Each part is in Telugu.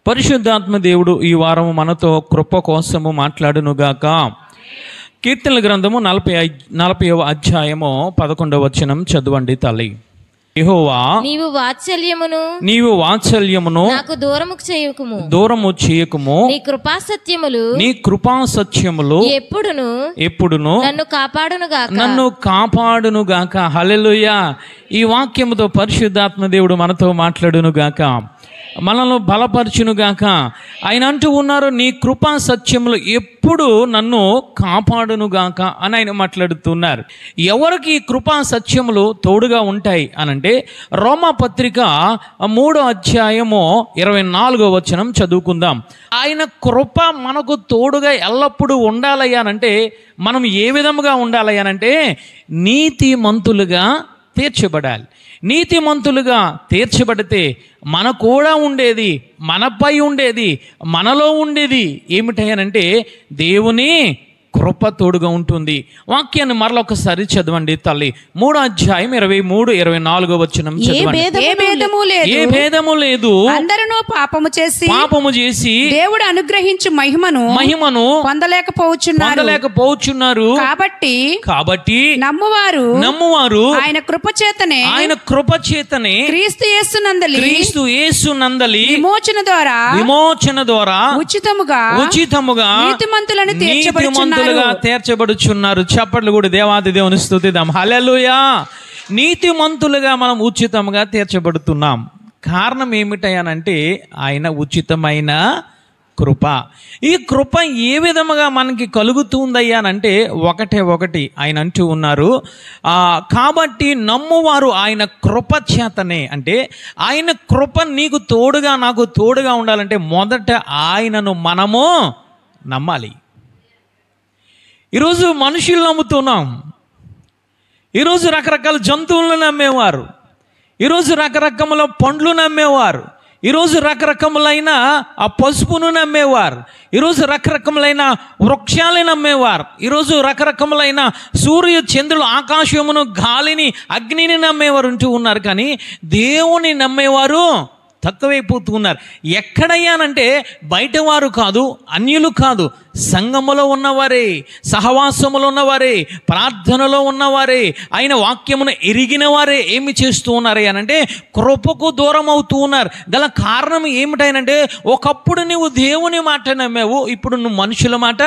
పరిశుద్ధాత్మ దేవుడు ఈ వారం మనతో కృప కోసము మాట్లాడునుగాక. కీర్తనల గ్రంథము 40వ అధ్యాయము 11వ వచనం చదవండి తల్లి. యెహోవా, నీవు వాత్సల్యమును నాకు దూరము చేయకుము. నీ కృపా సత్యములు ఎప్పుడును నన్ను కాపాడునుగాక. హల్లెలూయా. ఈ వాక్యముతో పరిశుద్ధాత్మ దేవుడు మనతో మాట్లాడునుగాక, మనల్ని బలపరచునుగాక. ఆయన అంటూ ఉన్నారు, నీ కృపా సత్యములు ఎప్పుడు నన్ను కాపాడునుగాక అని ఆయన మాట్లాడుతున్నారు. ఎవరికి ఈ కృపా సత్యములు తోడుగా ఉంటాయి అనంటే రోమా పత్రిక 3వ అధ్యాయము 24వ వచనం చదువుకుందాం. ఆయన కృప మనకు తోడుగా ఎల్లప్పుడూ ఉండాలయ్యానంటే మనం ఏ విధముగా ఉండాలయ్యానంటే నీతిమంతులుగా తీర్చబడాలి. నీతిమంతులుగా తీర్చబడితే మన కూడా ఉండేది, మనపై ఉండేది, మనలో ఉండేది ఏమిటనంటే దేవుని కృప తోడుగా ఉంటుంది. వాక్యాన్ని మరొకసారి చదవండి తల్లి. 3వ అధ్యాయం 23-24 వచనం చదవండి. ఏ భేదము లేదు, అందరూ పాపము చేసి దేవుడు అనుగ్రహించు మహిమను పొందలేకపోవచ్చున్నారు. కాబట్టి నమ్మువారు ఆయన కృప చేతనే క్రీస్తు యేసునందలి విమోచన ద్వారా ఉచితముగా నీతిమంతులను తీర్చబడుచున్నారు. చప్పట్లు కూడా దేవాది దేవుని స్తుతిద్దాం. హల్లెలూయా. నీతిమంతులుగా మనం ఉచితంగా తీర్చబడుతున్నాం. కారణం ఏమిటయానంటే ఆయన ఉచితమైన కృప. ఈ కృప ఏ విధముగా మనకి కలుగుతుందయ్యానంటే ఒకటి ఆయన అంటూ ఉన్నారు, కాబట్టి నమ్మువారు ఆయన కృప చేతనే. అంటే ఆయన కృప నీకు తోడుగా నాకు తోడుగా ఉండాలంటే మొదట ఆయనను మనము నమ్మాలి. ఈరోజు మనుషులు నమ్ముతున్నాం, ఈరోజు రకరకాల జంతువులను నమ్మేవారు, ఈరోజు రకరకముల పండ్లు నమ్మేవారు, ఈరోజు రకరకములైన ఆ పసుపును నమ్మేవారు, ఈరోజు రకరకములైన వృక్షాలను నమ్మేవారు, ఈరోజు రకరకములైన సూర్య చంద్రులు ఆకాశమును గాలిని అగ్నిని నమ్మేవారు ఉంటూ ఉన్నారు. కానీ దేవుని నమ్మేవారు తక్కువైపోతూ ఉన్నారు. ఎక్కడయ్యానంటే బయటవారు కాదు, అన్యులు కాదు, సంఘములో ఉన్నవారే, సహవాసములో ఉన్నవారే, ప్రార్థనలో ఉన్నవారే, ఆయన వాక్యమును ఎరిగిన వారే ఏమి చేస్తూ ఉన్నారు అనంటే కృపకు దూరం అవుతూ ఉన్నారు. గల కారణం ఏమిటనంటే ఒకప్పుడు నువ్వు దేవుని మాట నమ్మావు, ఇప్పుడు నువ్వు మనుషుల మాట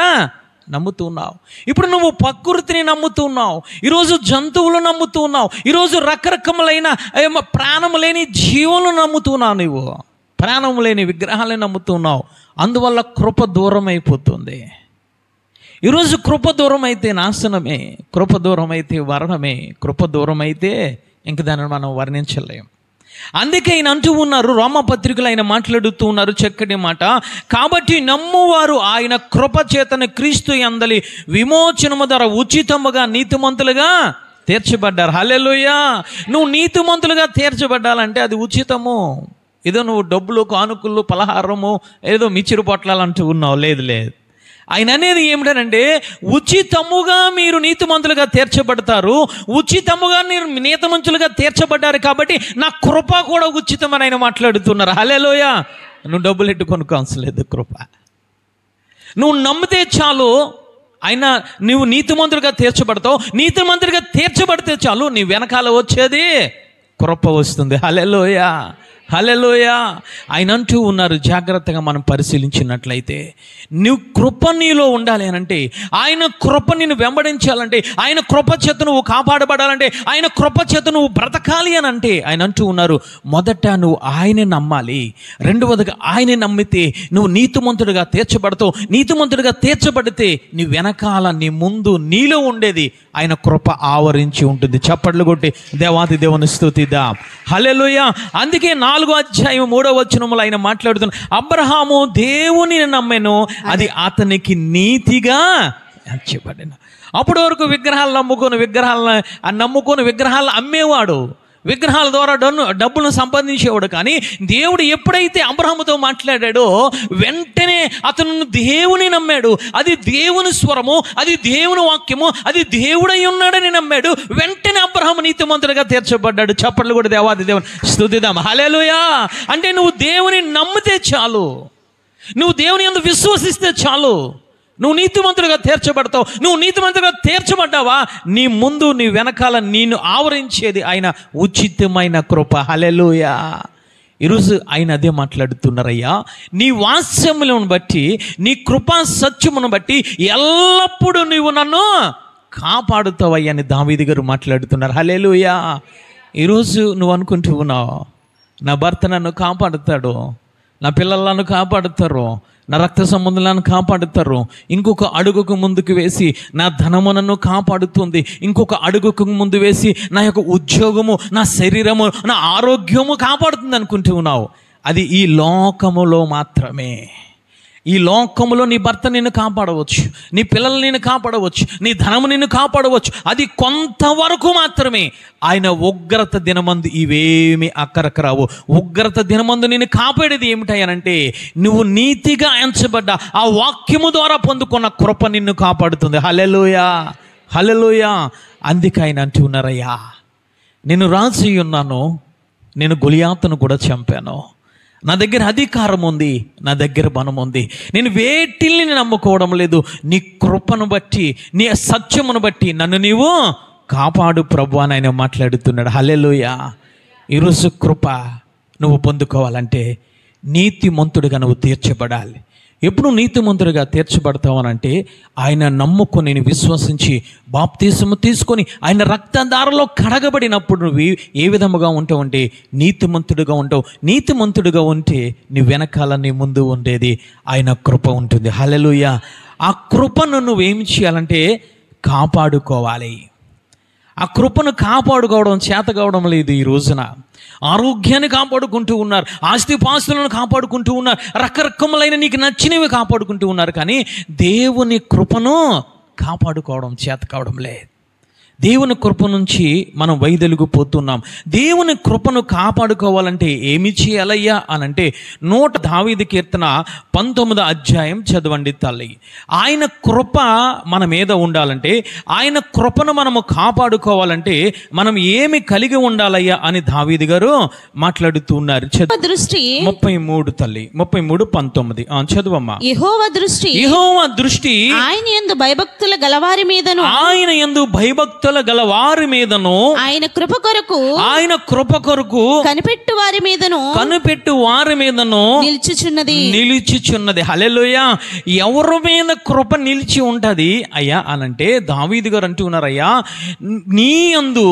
నమ్ముతున్నావు. ఇప్పుడు నువ్వు ప్రకృతిని నమ్ముతున్నావు, ఈరోజు జంతువులు నమ్ముతున్నావు, ఈరోజు రకరకములైన ప్రాణము లేని జీవులు నమ్ముతున్నావు, నువ్వు ప్రాణము లేని విగ్రహాలను నమ్ముతున్నావు. అందువల్ల కృప దూరం అయిపోతుంది. ఈరోజు కృప దూరం అయితే నాశనమే, కృప దూరం అయితే మరణమే, కృప దూరం అయితే ఇంక దానిని మనం వర్ణించలేం. అందుకే ఆయన అంటూ ఉన్నారు, రోమపత్రికలు ఆయన మాట్లాడుతూ ఉన్నారు చక్కటి మాట, కాబట్టి నమ్మువారు ఆయన కృప చేతనే క్రీస్తు యందలి విమోచనము ద్వారా ఉచితముగా నీతిమంతులుగా తీర్చబడ్డారు. హల్లెలూయా. నువ్వు నీతిమంతులుగా తీర్చబడ్డాలంటే అది ఉచితము. ఏదో నువ్వు డబ్బులు, కానుకలు, పలహారము, ఏదో మిచ్చిరు పొట్లాలంటూ ఉన్నావు. లేదు. ఆయన అనేది ఏమిటనంటే ఉచితముగా మీరు నీతిమంతులుగా తీర్చబడతారు, ఉచితముగా మీరు నీతిమంతులుగా తీర్చబడ్డారు కాబట్టి నా కృప కూడా ఉచితమని ఆయన మాట్లాడుతున్నారు. హల్లెలూయా. నువ్వు డబ్బులు ఎట్టుకొనుకోవాల్సిన లేదు, కృప నువ్వు నమ్మితే చాలు. ఆయన నువ్వు నీతిమంతులుగా తీర్చబడతావు, నీతిమంతులుగా తీర్చబడితే చాలు, నీ వెనకాల వచ్చేది కృప వస్తుంది. హల్లెలూయా. హల్లెలూయా. ఆయన అంటూ ఉన్నారు, జాగ్రత్తగా మనం పరిశీలించినట్లయితే నువ్వు కృప నీలో ఉండాలి అనంటే, ఆయన కృప నిన్ను వెంబడించాలంటే, ఆయన కృప చేత నువ్వు కాపాడబడాలంటే, ఆయన కృప చేత నువ్వు బ్రతకాలి అని అంటే ఆయన అంటూ ఉన్నారు, మొదట నువ్వు ఆయన నమ్మాలి, రెండవదిగా ఆయన నమ్మితే నువ్వు నీతిమంతుడిగా తీర్చబడతావు. నీతిమంతుడిగా తీర్చబడితే నీ వెనకాల, నీ ముందు, నీలో ఉండేది ఆయన కృప ఆవరించి ఉంటుంది. చప్పట్లు కొట్టి దేవాది దేవుని స్తుతిద్దాం. హల్లెలూయా. అందుకే 4వ అధ్యాయం 3వ వచనములో ఆయన మాట్లాడుతున్న, అబ్రహాము దేవుని నమ్మెను, అది అతనికి నీతిగా ఎంచబడిన. అప్పటి వరకు విగ్రహాలు నమ్ముకొని విగ్రహాలను అమ్మేవాడు, విగ్రహాల ద్వారా డబ్బును సంపాదించేవాడు. కానీ దేవుడు ఎప్పుడైతే అబ్రహాముతో మాట్లాడాడో వెంటనే అతను దేవుని నమ్మాడు. అది దేవుని స్వరము, అది దేవుని వాక్యము, అది దేవుడై ఉన్నాడని నమ్మాడు. వెంటనే అబ్రహాము నీతిమంతుడిగా తీర్చబడ్డాడు. చప్పట్లు కూడా దేవాది దేవుని స్తుతిద్దాం. హల్లెలూయా. అంటే నువ్వు దేవుని నమ్మితే చాలు, నువ్వు దేవుని యందు విశ్వసిస్తే చాలు, నువ్వు నీతిమంతుడిగా తీర్చబడతావు. నువ్వు నీతిమంతుడిగా తీర్చబడ్డావా, నీ ముందు నీ వెనకాల నిన్ను ఆవరించేది ఆయన ఉచితమైన కృప. హల్లెలూయా. ఈరోజు ఆయన అదే మాట్లాడుతున్నారయ్యా, నీ వాత్సల్యమును బట్టి, నీ కృపా సత్యమును బట్టి ఎల్లప్పుడూ నీవు నన్ను కాపాడుతావయ్యా అని దావీదు గారు మాట్లాడుతున్నారు. హల్లెలూయా. ఈరోజు నువ్వు అనుకుంటూ ఉన్నావు, నా భర్త నన్ను కాపాడుతాడు, నా పిల్లలు నన్ను కాపాడుతారు, నా రక్త సంబంధులను కాపాడుతారు, ఇంకొక అడుగుకు ముందుకు వేసి నా ధనము నన్ను కాపాడుతుంది, ఇంకొక అడుగుకు ముందు వేసి నా యొక్క ఉద్యోగము, నా శరీరము, నా ఆరోగ్యము కాపాడుతుంది అనుకుంటూ ఉన్నావు. అది ఈ లోకములో మాత్రమే. ఈ లోకములో నీ భర్త నిన్ను కాపాడవచ్చు, నీ పిల్లలు నిన్ను కాపాడవచ్చు, నీ ధనము నిన్ను కాపాడవచ్చు. అది కొంతవరకు మాత్రమే. ఆయన ఉగ్రత దినమందు ఇవేమి అక్కరకు రావు. ఉగ్రత దినమందు నిన్ను కాపాడేది ఏమిటయ్యానంటే నువ్వు నీతిగా ఎంచబడ్డ ఆ వాక్యము ద్వారా పొందుకున్న కృప నిన్ను కాపాడుతుంది. హల్లెలూయా, హల్లెలూయా. అందుకే ఆయన అంటున్నారయ్యా, నేను రాజు ఉన్నాను, నేను గొలియాతును కూడా చంపాను, నా దగ్గర అధికారం ఉంది, నా దగ్గర బలం ఉంది, నేను వేటిల్ని నమ్ముకోవడం లేదు, నీ కృపను బట్టి, నీ సత్యమును బట్టి నన్ను నీవు కాపాడు ప్రభు అని ఆయన మాట్లాడుతున్నాడు. హల్లెలూయా. ఈరోజు కృప నువ్వు పొందుకోవాలంటే నీతిమంతుడిగా నువ్వు తీర్చబడాలి. ఎప్పుడు నీతిమంతుడిగా తీర్చబడతావనంటే ఆయన నమ్ముకొని విశ్వసించి బాప్తీసము తీసుకొని ఆయన రక్తధారలో కడగబడినప్పుడు నువ్వు ఏ విధముగా ఉంటావు అంటే నీతిమంతుడిగా ఉంటావు. నీతిమంతుడిగా ఉంటే నీ వెనకాల నీ ముందు ఉండేది ఆయన కృప ఉంటుంది. హల్లెలూయా. ఆ కృపను నువ్వేమి చేయాలంటే కాపాడుకోవాలి. ఆ కృపను కాపాడుకోవడం చేత కావడం లేదు. ఈ రోజున ఆరోగ్యాన్ని కాపాడుకుంటూ ఉన్నారు, ఆస్తిపాస్తులను కాపాడుకుంటూ ఉన్నారు, రకరకములైన నీకు నచ్చినవి కాపాడుకుంటూ ఉన్నారు. కానీ దేవుని కృపను కాపాడుకోవడం చేత కావడం లేదు. దేవుని కృప నుంచి మనం వైదొలిగిపోతున్నాం. దేవుని కృపను కాపాడుకోవాలంటే ఏమి చేయాలయ్యా అనంటే దావీదు కీర్తన 19వ అధ్యాయం చదవండి తల్లి. ఆయన కృప మన మీద ఉండాలంటే, ఆయన కృపను మనము కాపాడుకోవాలంటే మనం ఏమి కలిగి ఉండాలయ్యా అని దావీదు గారు మాట్లాడుతూ ఉన్నారు. 33 తల్లి, 33:19 చదువమ్మా. యెహోవా దృష్టి ఆయన యందు భయభక్తుల గలవారి మీదను, ఆయన యందు భయభక్తుల గల వారి మీదను, ఆయన కృప కొరకు కనిపెట్టు వారి మీదను నిలిచిచున్నది. హల్లెలూయా. ఎవరి మీద కృప నిలిచి ఉంటది అయ్యా అనంటే దావీదు గారు అంటున్నారయ్యా, నీ యందు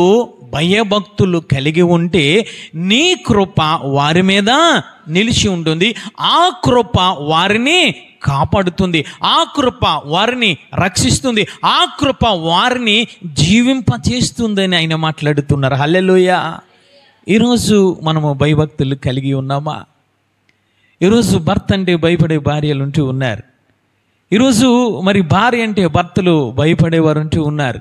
భయభక్తులు కలిగి ఉంటే నీ కృప వారి మీద నిలిచి ఉంటుంది. ఆ కృప వారిని కాపాడుతుంది, ఆ కృప వారిని రక్షిస్తుంది, ఆ కృప వారిని జీవింపచేస్తుందని ఆయన మాట్లాడుతున్నారు. హల్లెలూయా. ఈరోజు మనము భయభక్తులు కలిగి ఉన్నామా? ఈరోజు భర్త అంటే భయపడే భార్యలు ఉంటూ ఉన్నారు. ఈరోజు మరి భార్య అంటే భర్తలు భయపడేవారు ఉంటూ ఉన్నారు.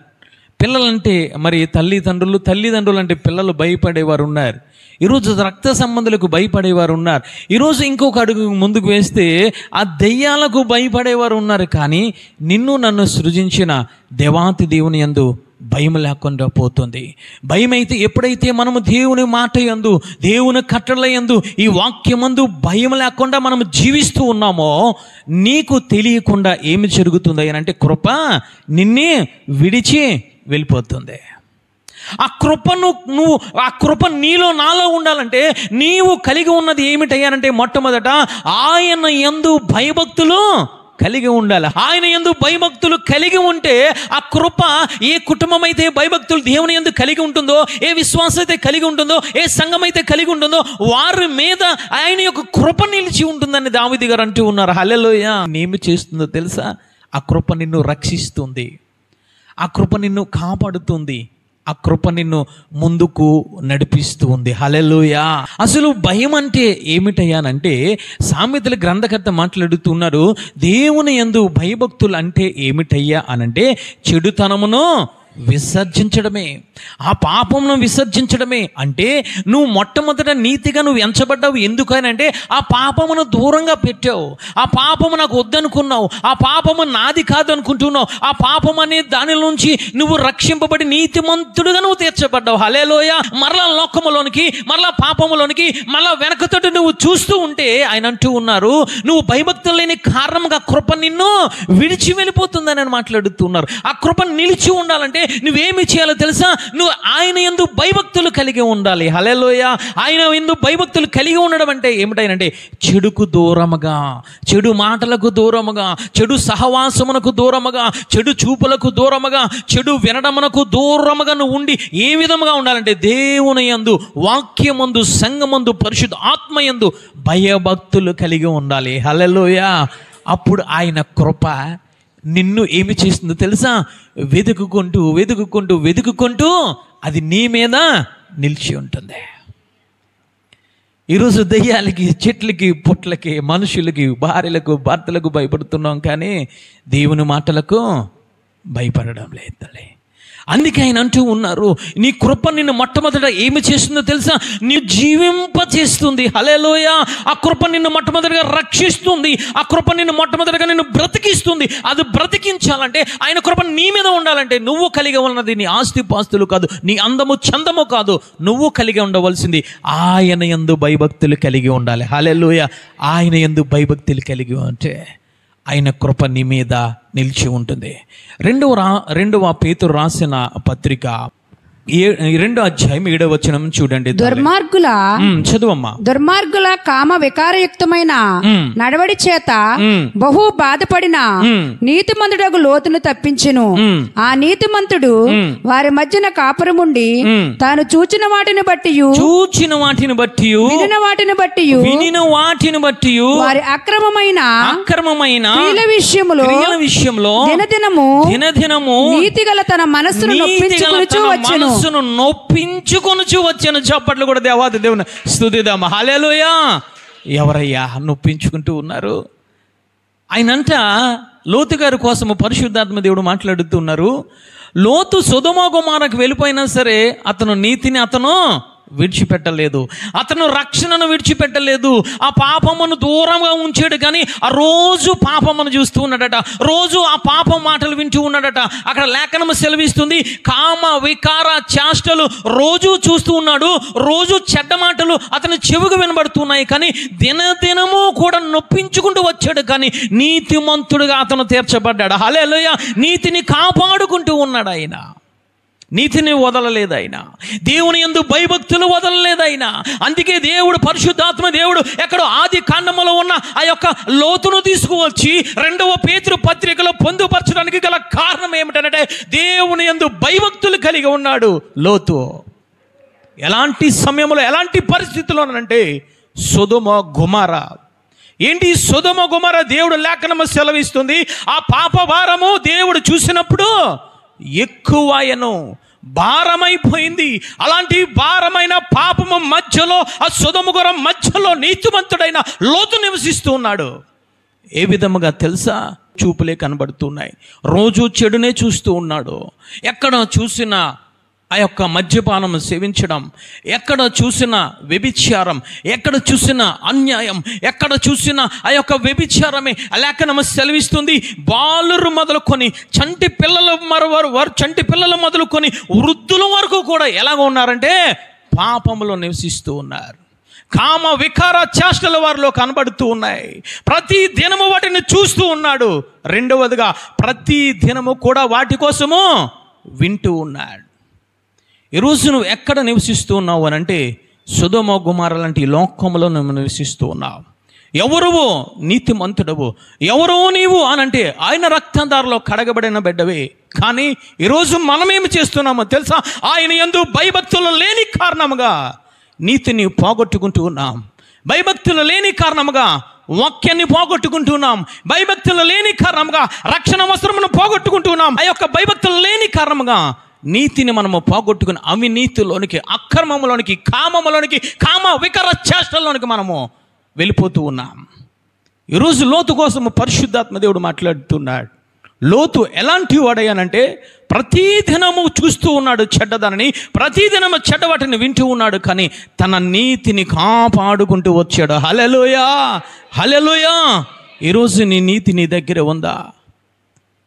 పిల్లలంటే మరి తల్లిదండ్రులు అంటే పిల్లలు భయపడేవారు ఉన్నారు. ఈరోజు రక్త సంబంధులకు భయపడేవారు ఉన్నారు. ఈరోజు ఇంకొక అడుగు ముందుకు వేస్తే ఆ దెయ్యాలకు భయపడేవారు ఉన్నారు. కానీ నిన్ను నన్ను సృజించిన దేవాతి దేవుని యందు భయం లేకుండా పోతుంది. భయం అయితే ఎప్పుడైతే మనము దేవుని మాట యందు, దేవుని కట్టడల యందు, ఈ వాక్యమందు భయం లేకుండా మనము జీవిస్తూ ఉన్నామో నీకు తెలియకుండా ఏమి జరుగుతుంది అంటే కృప నిన్నే విడిచి వెళ్ళిపోతుంది. ఆ కృప నీలో నాలో ఉండాలంటే నీవు కలిగి ఉన్నది ఏమిటయ్యానంటే మొట్టమొదట ఆయన యందు భయభక్తులు కలిగి ఉండాలి. ఆయన యందు భయభక్తులు కలిగి ఉంటే ఆ కృప ఏ కుటుంబం అయితే భయభక్తులు దేవుని యందు కలిగి ఉంటుందో, ఏ విశ్వాసం అయితే కలిగి ఉంటుందో, ఏ సంఘం అయితే కలిగి ఉంటుందో వారి మీద ఆయన యొక్క కృప నిలిచి ఉంటుందని దావీదు గారు అంటూ ఉన్నారు. హల్లెలూయా. ఏమి చేస్తుందో తెలుసా? ఆ కృప నిన్ను రక్షిస్తుంది, ఆ కృప నిన్ను కాపాడుతుంది, ఆ కృప నిన్ను ముందుకు నడిపిస్తూ ఉంది. హల్లెలూయా. అసలు భయం అంటే ఏమిటయ్యానంటే సామెతల గ్రంథకర్త మాట్లాడుతున్నారు, దేవుని యందు భయభక్తులు అంటే ఏమిటయ్యా అనంటే చెడుతనమును విసర్జించడమే. ఆ పాపమును విసర్జించడమే అంటే నువ్వు మొట్టమొదట నీతిగా నువ్వు ఎంచబడ్డావు. ఎందుకనంటే ఆ పాపమును దూరంగా పెట్టావు. ఆ పాపము నాకు వద్దనుకున్నావు. ఆ పాపము నాది కాదు అనుకుంటున్నావు. ఆ పాపం అనే దాని నుంచి నువ్వు రక్షింపబడి నీతిమంతుడుగా నువ్వు తీర్చబడ్డావు. హల్లెలూయా. మరలా లోకములోనికి, మరలా పాపములోనికి, మరలా వెనకతోటి నువ్వు చూస్తూ ఉంటే ఆయన అంటూ ఉన్నారు, నువ్వు భయభక్తులు లేని కారణంగా కృప నిన్ను విడిచి వెళ్ళిపోతుందని మాట్లాడుతున్నారు. ఆ కృప నిలిచి ఉండాలంటే నువ్వేమి చేయాలో తెలుసా? నువ్వు ఆయన యందు భయభక్తులు కలిగి ఉండాలి. హల్లెలూయా. ఆయన యందు భయభక్తులు కలిగి ఉండడం అంటే ఏమిటంటే చెడుకు దూరముగా, చెడు మాటలకు దూరముగా, చెడు సహవాసమునకు దూరముగా, చెడు చూపులకు దూరముగా, చెడు వినడమునకు దూరముగా నువ్వు ఉండి ఏ విధముగా ఉండాలంటే దేవుని యందు, వాక్యమందు, సంఘమందు, పరిశుద్ధ ఆత్మయందు భయభక్తులు కలిగి ఉండాలి. హల్లెలూయా. అప్పుడు ఆయన కృప నిన్ను ఏమి చేస్తుందో తెలుసా? వెతుకుకుంటూ వెతుకుకుంటూ వెతుకుకుంటూ అది నీ మీద నిలిచి ఉంటుంది. ఈరోజు దయ్యాలకి, చెట్లకి, పుట్లకి, మనుషులకి, భార్యలకు, భర్తలకు భయపడుతున్నాం, కానీ దేవుని మాటలకు భయపడడం లేదు. అందుకే ఆయన అంటూ ఉన్నారు, నీ కృప నిన్ను మొట్టమొదట ఏమి చేస్తుందో తెలుసా? నీ జీవింపచేస్తుంది. హల్లెలూయా. ఆ కృప నిన్ను మొట్టమొదటిగా రక్షిస్తుంది. ఆ కృప నిన్ను మొట్టమొదటిగా నిన్ను బ్రతికిస్తుంది. అది బ్రతికించాలంటే ఆయన కృప నీ మీద ఉండాలంటే నువ్వు కలిగి ఉన్నది నీ ఆస్తి పాస్తులు కాదు, నీ అందము చందము కాదు. నువ్వు కలిగి ఉండవలసింది ఆయన యందు భయభక్తులు కలిగి ఉండాలి. హల్లెలూయా. ఆయన యందు భయభక్తులు కలిగి ఉంటే ఆయన కృప నీ మీద నిలిచి ఉంటుంది. రెండవ పేతురు రాసిన పత్రిక 2వ అధ్యాయం 7వ వచనం చూడండి. దుర్మార్గుల కామ వికారయుక్తమైన నడవడి చేత బహు బాధపడిన నీతిమంతుడగు లోతును తప్పించెను. ఆ నీతిమంతుడు వారి మధ్యన కాపురముండి తాను చూచిన వాటిని బట్టి వినిన వాటిని బట్టి వారి అక్రమమైన విషయములో దినదినము నీతిగల తన మనస్సును నొప్పించుకొనుచు వచ్చాను. చప్పట్లు కూడా దేవాది దేవుని స్తుతిద్దాం. హల్లెలూయా. ఎవరయ్యా నొప్పించుకుంటూ ఉన్నారు? ఆయనంట లోతు గారి కోసము పరిశుద్ధాత్మ దేవుడు మాట్లాడుతున్నారు. లోతు సొదొమ గొమొర్రాకు వెళ్ళిపోయినా సరే అతను నీతిని విడిచిపెట్టలేదు, అతను రక్షణను విడిచిపెట్టలేదు. ఆ పాపమును దూరంగా ఉంచాడు, కానీ ఆ రోజు పాపమును చూస్తూ ఉన్నాడట, రోజు ఆ పాపం మాటలు వింటూ ఉన్నాడట. అక్కడ లేఖనము సెలవిస్తుంది, కామ వికార చేష్టలు రోజు చూస్తూ ఉన్నాడు. రోజు చెడ్డ మాటలు అతని చెవుకు వినబడుతున్నాయి, కానీ దినదినము కూడా నొప్పించుకుంటూ వచ్చాడు. కానీ నీతిమంతుడుగా అతను తీర్చబడ్డాడు. హల్లెలూయా. నీతిని కాపాడుకుంటూ ఉన్నాడు. ఆయన నీతిని వదలలేదు. ఆయన దేవుని యందు భయభక్తులు వదలలేదు. ఆయన అందుకే దేవుడు, పరిశుద్ధాత్మ దేవుడు ఎక్కడో ఆది కాండములో ఉన్న ఆ యొక్క లోతును తీసుకువచ్చి 2వ పేతురు పత్రికలో పొందుపరచడానికి గల కారణం ఏమిటంటే దేవుని యందు భయభక్తులు కలిగి ఉన్నాడు లోతు. ఎలాంటి సమయంలో, ఎలాంటి పరిస్థితుల్లోనంటే సొదొమ గొమొర్రా. ఏంటి సొదొమ గొమొర్రా? దేవుడు లేఖనము సెలవిస్తుంది, ఆ పాప భారము దేవుడు చూసినప్పుడు ఎక్కువయను, భారమైపోయింది. అలాంటి భారమైన పాపము మధ్యలో, ఆ సొదొమ గొమొర్రా మధ్యలో నీతిమంతుడైన లోతు నివసిస్తూ ఉన్నాడు. ఏ విధముగా తెలుసా? చూపులే కనబడుతున్నాయి, రోజు చెడునే చూస్తూ ఉన్నాడు. ఎక్కడ చూసినా ఆ యొక్క మద్యపానం సేవించడం, ఎక్కడ చూసినా వ్యభిచారం, ఎక్కడ చూసినా అన్యాయం, ఎక్కడ చూసినా ఆ యొక్క వ్యభిచారమే. లేఖనము సెలవిస్తుంది, బాలురు మొదలుకొని చంటి పిల్లలు మొదలుకొని వృద్ధుల వరకు కూడా ఎలాగ ఉన్నారంటే పాపములో నివసిస్తూ ఉన్నారు. కామ వికార చేష్టల వారిలో కనబడుతూ ఉన్నాయి. ప్రతి దినము వాటిని చూస్తూ ఉన్నాడు. రెండవదిగా ప్రతి దినము కూడా వాటి కోసము వింటూ ఉన్నాడు. ఈరోజు నువ్వు ఎక్కడ నివసిస్తూ ఉన్నావు అని అంటే సొదొమ గొమొర్రా లాంటి లోకంలో నువ్వు నివసిస్తూ ఉన్నావు. ఎవరువో? నీతిమంతుడవు. ఎవరో నీవు అనంటే ఆయన రక్తధారలో కడగబడిన బిడ్డవే. కానీ ఈరోజు మనమేమి చేస్తున్నామో తెలుసా? ఆయన యందు భయభక్తులు లేని కారణముగా నీతిని పోగొట్టుకుంటూ ఉన్నాం. భయభక్తులు లేని కారణముగా వాక్యాన్ని పోగొట్టుకుంటున్నాం. భయభక్తులు లేని కారణముగా రక్షణ వస్త్రమును పోగొట్టుకుంటున్నాం. ఆ యొక్క భయభక్తులు లేని కారణముగా నీతిని మనము పోగొట్టుకుని అవినీతిలోనికి, అక్రమములోనికి, కామములోనికి, కామ వికార చేష్టల్లోనికి మనము వెళ్ళిపోతూ ఉన్నాం. ఈరోజు లోతు కోసం పరిశుద్ధాత్మ దేవుడు మాట్లాడుతున్నాడు. లోతు ఎలాంటి వాడయ్యానంటే ప్రతిదినము చూస్తూ ఉన్నాడు చెడ్డదానిని, ప్రతిదినము చెడ్డ వాటిని వింటూ ఉన్నాడు, కానీ తన నీతిని కాపాడుకుంటూ వచ్చాడు. హల్లెలూయా, హల్లెలూయా. ఈరోజు నీ నీతి నీ దగ్గర ఉందా?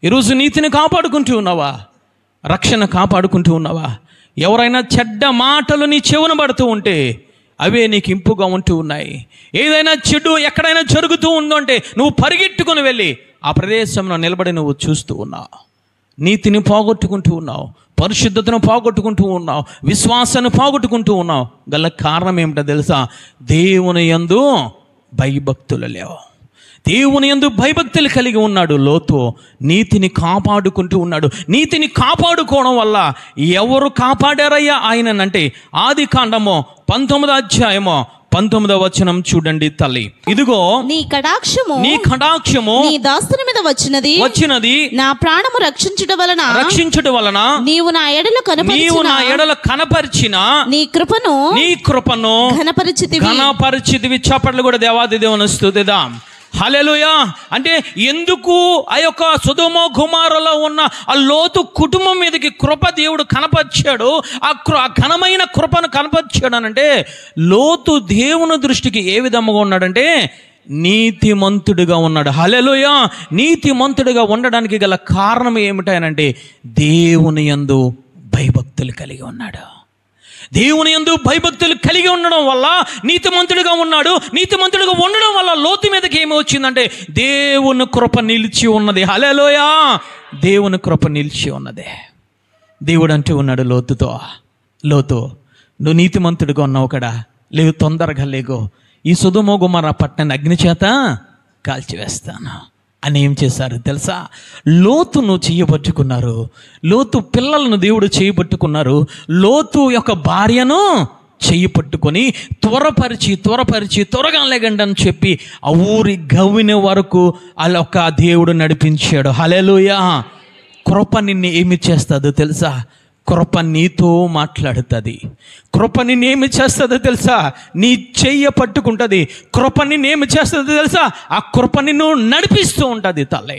ఈరోజు నీతిని కాపాడుకుంటూ ఉన్నావా? రక్షణ కాపాడుకుంటూ ఉన్నావా? ఎవరైనా చెడ్డ మాటలు నీ చెవున పడుతూ ఉంటే అవే నీకు ఇంపుగా ఉంటూ ఉన్నాయి. ఏదైనా చెడు ఎక్కడైనా జరుగుతూ ఉందంటే నువ్వు పరిగెట్టుకుని వెళ్ళి ఆ ప్రదేశంలో నిలబడి నువ్వు చూస్తూ ఉన్నావు. నీతిని పోగొట్టుకుంటూ ఉన్నావు, పరిశుద్ధతను పోగొట్టుకుంటూ ఉన్నావు, విశ్వాసాన్ని పోగొట్టుకుంటూ ఉన్నావు. గల కారణం ఏమిటో తెలుసా? దేవుని యందు భయభక్తులు లేవు. దేవుని యందు భయభక్తులు కలిగి ఉన్నాడు లోతు. నీతిని కాపాడుకుంటూ ఉన్నాడు. నీతిని కాపాడుకోవడం వల్ల ఎవరు కాపాడారయ్యా ఆయనంటే, ఆదికాండము 19వ అధ్యాయము 19వ వచనం చూడండి తల్లి. ఇదిగో నీ కటాక్షము నీ దాసుని మీద వచ్చినది నా ప్రాణము రక్షించుట వలన నీవు నా ఎడల కనపరిచిన నీ కృపను ఘనపరిచితివి. చప్పట్లు కూడా దేవాది దేవుని స్తుతిద్దాం. హల్లెలూయా. అంటే ఎందుకు ఆ యొక్క సొదొమ గొమొర్రాలో ఉన్న ఆ లోతు కుటుంబం మీదకి కృప దేవుడు కనపరిచాడు, ఆ ఘనమైన కృపను కనపరిచాడు అనంటే, లోతు దేవుని దృష్టికి ఏ విధంగా ఉన్నాడంటే నీతిమంతుడిగా ఉన్నాడు. హల్లెలూయా. నీతిమంతుడిగా ఉండడానికి గల కారణం ఏమిటనంటే దేవుని యందు భయభక్తులు కలిగి ఉన్నాడు. దేవుని యందు భయభక్తులు కలిగి ఉండడం వల్ల నీతిమంతుడిగా ఉన్నాడు. నీతిమంతుడిగా ఉండడం వల్ల లోతు మీదకి ఏమి వచ్చిందంటే దేవుని కృప నిలిచి ఉన్నది. హల్లెలూయా. దేవుని కృప నిలిచి ఉన్నది. దేవుడు అంటూ ఉన్నాడు లోతుతో, లోతు నువ్వు నీతిమంతుడిగా ఉన్నావు కదా, లేవు తొందరగా లేగో, ఈ సొదొమ గొమొర్రా పట్టణాన్ని అగ్ని చేత కాల్చివేస్తాను అని ఏం చేశారు తెలుసా? లోతును చేయబట్టుకున్నారు. లోతు పిల్లలను దేవుడు చేయబట్టుకున్నారు. లోతు యొక్క భార్యను చెయ్యి పట్టుకొని త్వరగా లేకండి అని చెప్పి ఆ ఊరి గవ్విన వరకు అలా ఒక దేవుడు నడిపించాడు. హల్లెలూయా. కృప నిన్ను ఏమి చేస్తుందో తెలుసా? కృప నీతో మాట్లాడుతుంది. కృప నిన్నేమి చేస్తుందో తెలుసా? నీ చెయ్య పట్టుకుంటుంది. కృప నిన్నేమి చేస్తుందో తెలుసా? ఆ కృప నిన్ను నడిపిస్తూ ఉంటుంది తల్లి.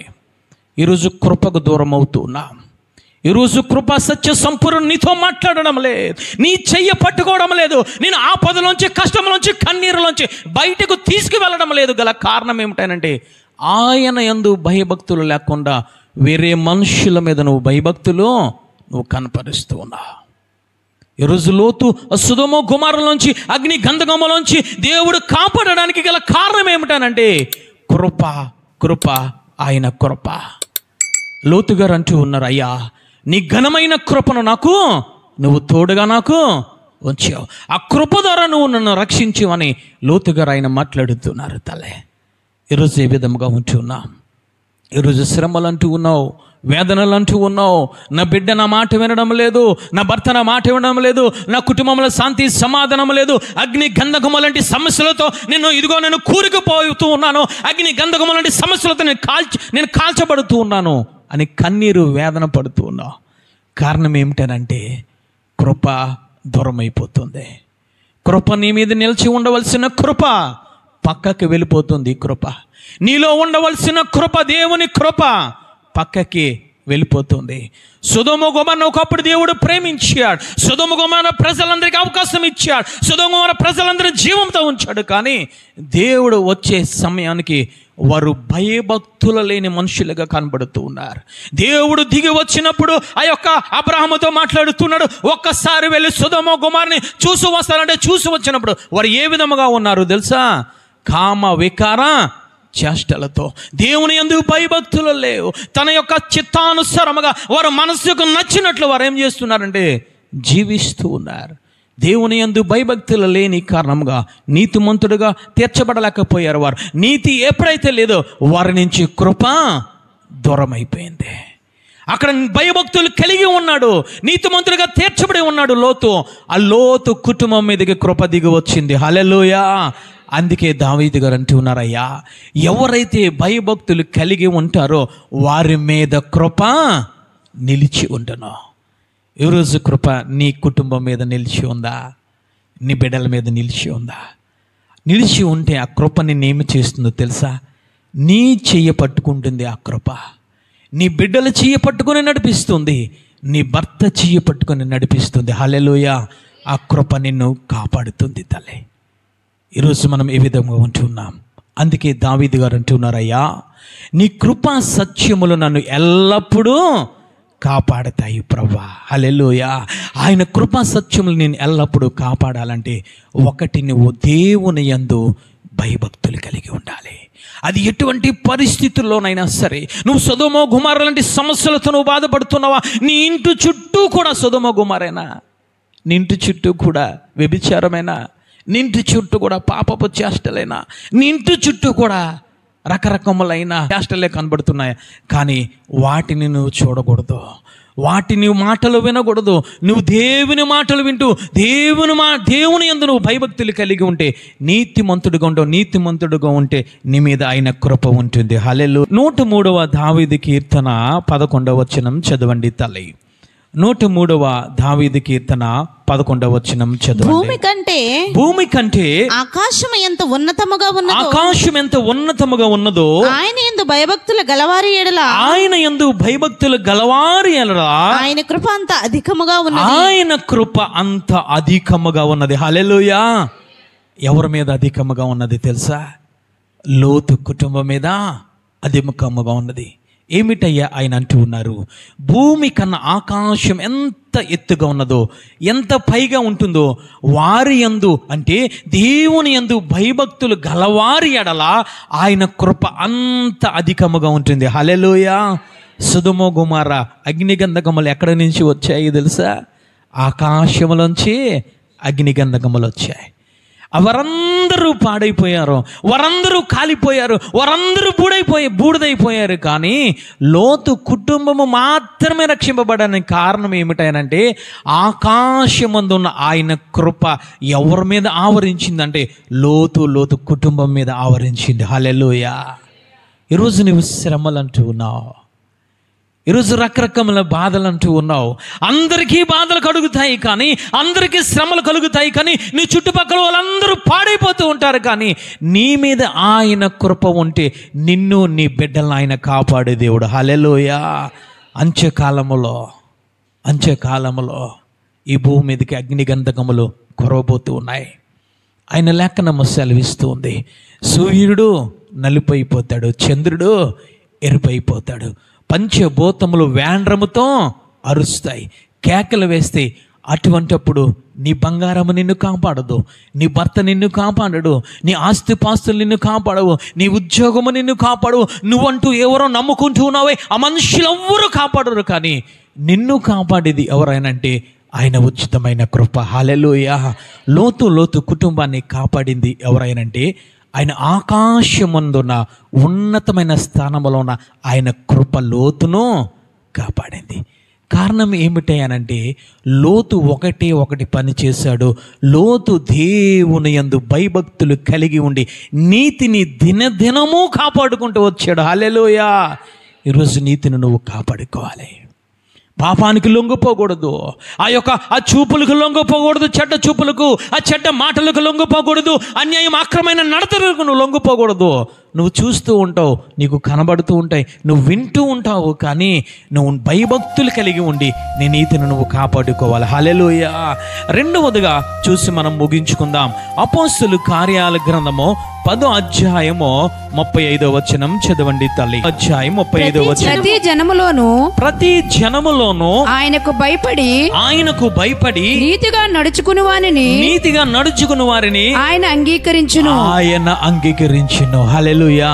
ఈరోజు కృపకు దూరం అవుతున్నాం. ఈరోజు కృప సత్య సంపూర్ణ నీతో మాట్లాడడం లేదు, నీ చెయ్య పట్టుకోవడం లేదు, నేను ఆపదలోంచి కష్టంలోంచి కన్నీరులోంచి బయటకు తీసుకువెళ్ళడం లేదు. గల కారణం ఏమిటనంటే ఆయన యందు భయభక్తులు లేకుండా వేరే మనుషుల మీద నువ్వు భయభక్తులు నువ్వు కనపరుస్తూ ఉన్నావు. ఈరోజు లోతు సొదొమ గొమొర్రాలోంచి అగ్ని గంధకములోంచి దేవుడు కాపాడడానికి గల కారణం ఏమిటనంటే కృప, ఆయన కృప. లోతు గారు అంటూ ఉన్నారు, అయ్యా నీ ఘనమైన కృపను నువ్వు తోడుగా నాకు ఉంచావు, ఆ కృప ద్వారా నువ్వు నన్ను రక్షించవని లోతు గారు ఆయన మాట్లాడుతున్నారు తల్లే. ఈరోజు ఏ విధంగా ఉంటున్నాం? ఈరోజు శ్రమలు అంటూ ఉన్నావు, వేదనలు అంటూ ఉన్నావు. నా బిడ్డ నా మాట వినడం లేదు, నా భర్త నా మాట వినడం లేదు, నా కుటుంబంలో శాంతి సమాధానం లేదు, అగ్ని గంధకము లాంటి సమస్యలతో నేను కూరుకుపోతూ ఉన్నాను, అగ్ని గంధకము లాంటి సమస్యలతో నేను కాల్చబడుతూ ఉన్నాను అని కన్నీరు వేదన పడుతూ ఉన్నావు. కారణం ఏమిటనంటే కృప దూరం అయిపోతుంది. కృప నీ మీద నిలిచి ఉండవలసిన కృప పక్కకి వెళ్ళిపోతుంది. కృప నీలో ఉండవలసిన కృప, దేవుని కృప పక్కకి వెళ్ళిపోతుంది. సొదొమ గొమొర్రా ఒకప్పుడు దేవుడు ప్రేమించాడు. సొదొమ గొమొర్రా ప్రజలందరికీ అవకాశం ఇచ్చాడు. సొదొమ గొమొర్రా ప్రజలందరూ జీవంతో ఉంచాడు. కానీ దేవుడు వచ్చే సమయానికి వారు భయభక్తులు లేని మనుషులుగా కనబడుతూ ఉన్నారు. దేవుడు దిగి వచ్చినప్పుడు ఆ యొక్క అబ్రహాముతో మాట్లాడుతున్నాడు, ఒక్కసారి వెళ్ళి సొదొమ గొమొర్రాని చూసి వస్తారంటే చూసి వచ్చినప్పుడు వారు ఏ విధముగా ఉన్నారు తెలుసా? కామ వికార చేష్టలతో, దేవుని యందు భయభక్తులు లేవు. తన యొక్క చిత్తానుసారముగా వారు మనసుకు నచ్చినట్లు వారు ఏం చేస్తున్నారంటే జీవిస్తూ ఉన్నారు. దేవుని యందు భయభక్తులు లేని కారణంగా నీతిమంతుడుగా తీర్చబడలేకపోయారు. వారు నీతి ఎప్పుడైతే లేదో వారి నుంచి కృప దూరం అయిపోయింది. అక్కడ భయభక్తులు కలిగి ఉన్నాడు, నీతిమంతుడిగా తీర్చబడి ఉన్నాడు లోతు. ఆ లోతు కుటుంబం మీదకి కృప దిగి వచ్చింది. హల్లెలూయా. అందుకే దావీదు గారు అంటూ ఉన్నారయ్యా, ఎవరైతే భయభక్తులు కలిగి ఉంటారో వారి మీద కృప నిలిచి ఉండును. ఈరోజు కృప నీ కుటుంబం మీద నిలిచి ఉందా? నీ బిడ్డల మీద నిలిచి ఉందా? నిలిచి ఉంటే ఆ కృప నిన్నేమి చేస్తుందో తెలుసా? నీ చెయ్యి పట్టుకుంటుంది ఆ కృప. నీ బిడ్డల చెయ్యి పట్టుకొని నడిపిస్తుంది, నీ భర్త చెయ్యి పట్టుకొని నడిపిస్తుంది. హల్లెలూయా. ఆ కృప నిన్ను కాపాడుతుంది తల్లి. ఈరోజు మనం ఏ విధంగా ఉంటున్నాం? అందుకే దావీదు గారు అంటున్నారయ్యా, నీ కృపా సత్యములు నన్ను ఎల్లప్పుడూ కాపాడతాయి ప్రభువా. హల్లెలూయా. ఆయన కృపా సత్యములు నేను ఎల్లప్పుడూ కాపాడాలంటే ఒకటి, నువ్వు దేవుని యందు భయభక్తులు కలిగి ఉండాలి. అది ఎటువంటి పరిస్థితుల్లోనైనా సరే. నువ్వు సొదొమ గొమొర్రా లాంటి సమస్యలతో నువ్వు బాధపడుతున్నావా? నీ ఇంటి చుట్టూ కూడా సొదొమ గొమొర్రానా? నీ ఇంటి చుట్టూ కూడా వ్యభిచారమైనా? నీ ఇంటి చుట్టూ కూడా పాపపు చేష్టలైనా? నీ ఇంటి చుట్టూ కూడా రకరకములైన చేష్టలే కనబడుతున్నాయి. కానీ వాటిని నువ్వు చూడకూడదు, వాటిని మాటలు వినకూడదు. నువ్వు దేవుని మాటలు వింటూ దేవుని యందు నువ్వు భయభక్తులు కలిగి ఉంటే నీతిమంతుడుగా ఉంటావు. నీతిమంతుడుగా ఉంటే నీ మీద ఆయన కృప ఉంటుంది. హల్లెలూయా. 103వ దావీదు కీర్తన 11వ వచనం చదవండి తల్లి. 103వ దావీదు కీర్తన 11వ వచనం చదవండి. భూమి కంటే ఆకాశం ఎంత ఉన్నతముగా ఉన్నదో, ఆకాశం ఎంత ఉన్నతముగా ఉన్నదో ఆయన యందు భయభక్తుల గలవారి ఎడల, ఆయన యందు భయభక్తుల గలవారి ఎడల ఆయన కృప అంత అధికముగా ఉన్నది. ఆయన కృప అంత అధికముగా ఉన్నది. హల్లెలూయా. ఎవరి మీద అధికముగా ఉన్నది తెలుసా? లోతు కుటుంబం మీద అధికముగా ఉన్నది. ఏమిటయ్యా ఆయన అంటూ ఉన్నారు? భూమి కన్నా ఆకాశం ఎంత ఎత్తుగా ఉన్నదో, ఎంత పైగా ఉంటుందో వారి యందు, అంటే దేవుని యందు భయభక్తులు గలవారి ఎడల ఆయన కృప అంత అధికముగా ఉంటుంది. హల్లెలూయా. సొదొమ గొమొర్రా అగ్నిగంధకములు ఎక్కడి నుంచి వచ్చాయి తెలుసా? ఆకాశములోంచి అగ్నిగంధకములు వచ్చాయి. వారందరూ పాడైపోయారు, వారందరూ కాలిపోయారు, వారందరూ బూడిదైపోయారు. కానీ లోతు కుటుంబము మాత్రమే రక్షింపబడడానికి కారణం ఏమిటనంటే ఆకాశమందున్న ఆయన కృప ఎవరి మీద ఆవరించిందంటే లోతు కుటుంబం మీద ఆవరించింది. హల్లెలూయా. ఈరోజు నువ్వు శ్రమలు అంటూ ఉన్నావు, ఈరోజు రకరకముల బాధలు అంటూ ఉన్నావు. అందరికీ బాధలు కలుగుతాయి, కానీ అందరికీ శ్రమలు కలుగుతాయి, కానీ నీ చుట్టుపక్కల వాళ్ళందరూ పాడైపోతూ ఉంటారు. కానీ నీ మీద ఆయన కృప ఉంటే నిన్ను నీ బిడ్డలను ఆయన కాపాడే దేవుడు. హల్లెలూయా. అంత్యకాలములో ఈ భూమి మీదకి అగ్నిగంధకములు కురవబోతూ ఉన్నాయి. ఆయన లేఖనము సెలవిస్తూ ఉంది, సూర్యుడు నలుపైపోతాడు, చంద్రుడు ఎరుపైపోతాడు, పంచభూతములు వేండ్రముతో అరుస్తాయి, కేకలు వేస్తే అటువంటప్పుడు నీ బంగారము నిన్ను కాపాడదు, నీ భర్త నిన్ను కాపాడడు, నీ ఆస్తిపాస్తులు నిన్ను కాపాడవు, నీ ఉద్యోగము నిన్ను కాపాడవు. నువ్వంటూ ఎవరో నమ్ముకుంటూ ఉన్నావే, ఆ మనుషులెవ్వరూ కాపాడరు. కానీ నిన్ను కాపాడేది ఎవరైనంటే ఆయన ఉచితమైన కృప. హల్లెలూయా. లోతు కుటుంబాన్ని కాపాడింది ఎవరైనంటే ఆయన ఆకాశమందున్న ఉన్నతమైన స్థానంలో ఉన్న ఆయన కృప లోతును కాపాడింది. కారణం ఏమిటనంటే లోతు ఒకటి పని చేశాడు. లోతు దేవుని యందు భయభక్తులు కలిగి ఉండి నీతిని దినదినము కాపాడుకుంటూ వచ్చాడు. హల్లెలూయా. ఈరోజు నీతిని నువ్వు కాపాడుకోవాలి. పాపానికి లొంగిపోకూడదు, ఆ చూపులకు లొంగిపోకూడదు, చెడ్డ చూపులకు, ఆ చెడ్డ మాటలకు లొంగిపోకూడదు, అన్యాయం అక్రమైన నడతలకు నువ్వు లొంగిపోకూడదు. నువ్వు చూస్తూ ఉంటావు, నీకు కనబడుతూ ఉంటాయి, నువ్వు వింటూ ఉంటావు, కానీ నువ్వు భయభక్తులు కలిగి ఉండి నీ నీతిని నువ్వు కాపాడుకోవాలి. హల్లెలూయా. రెండవదిగా చూసి మనం ముగించుకుందాం. అపోస్తలుల కార్యాల గ్రంథము 10వ అధ్యాయము 35వ వచనం చదవండి తల్లి. అధ్యాయం 35వ వచనం. ప్రతి జనములోను ఆయనకు భయపడి నీతిగా నడుచుకుని వారిని ఆయన అంగీకరించును. హల్లెలూయా.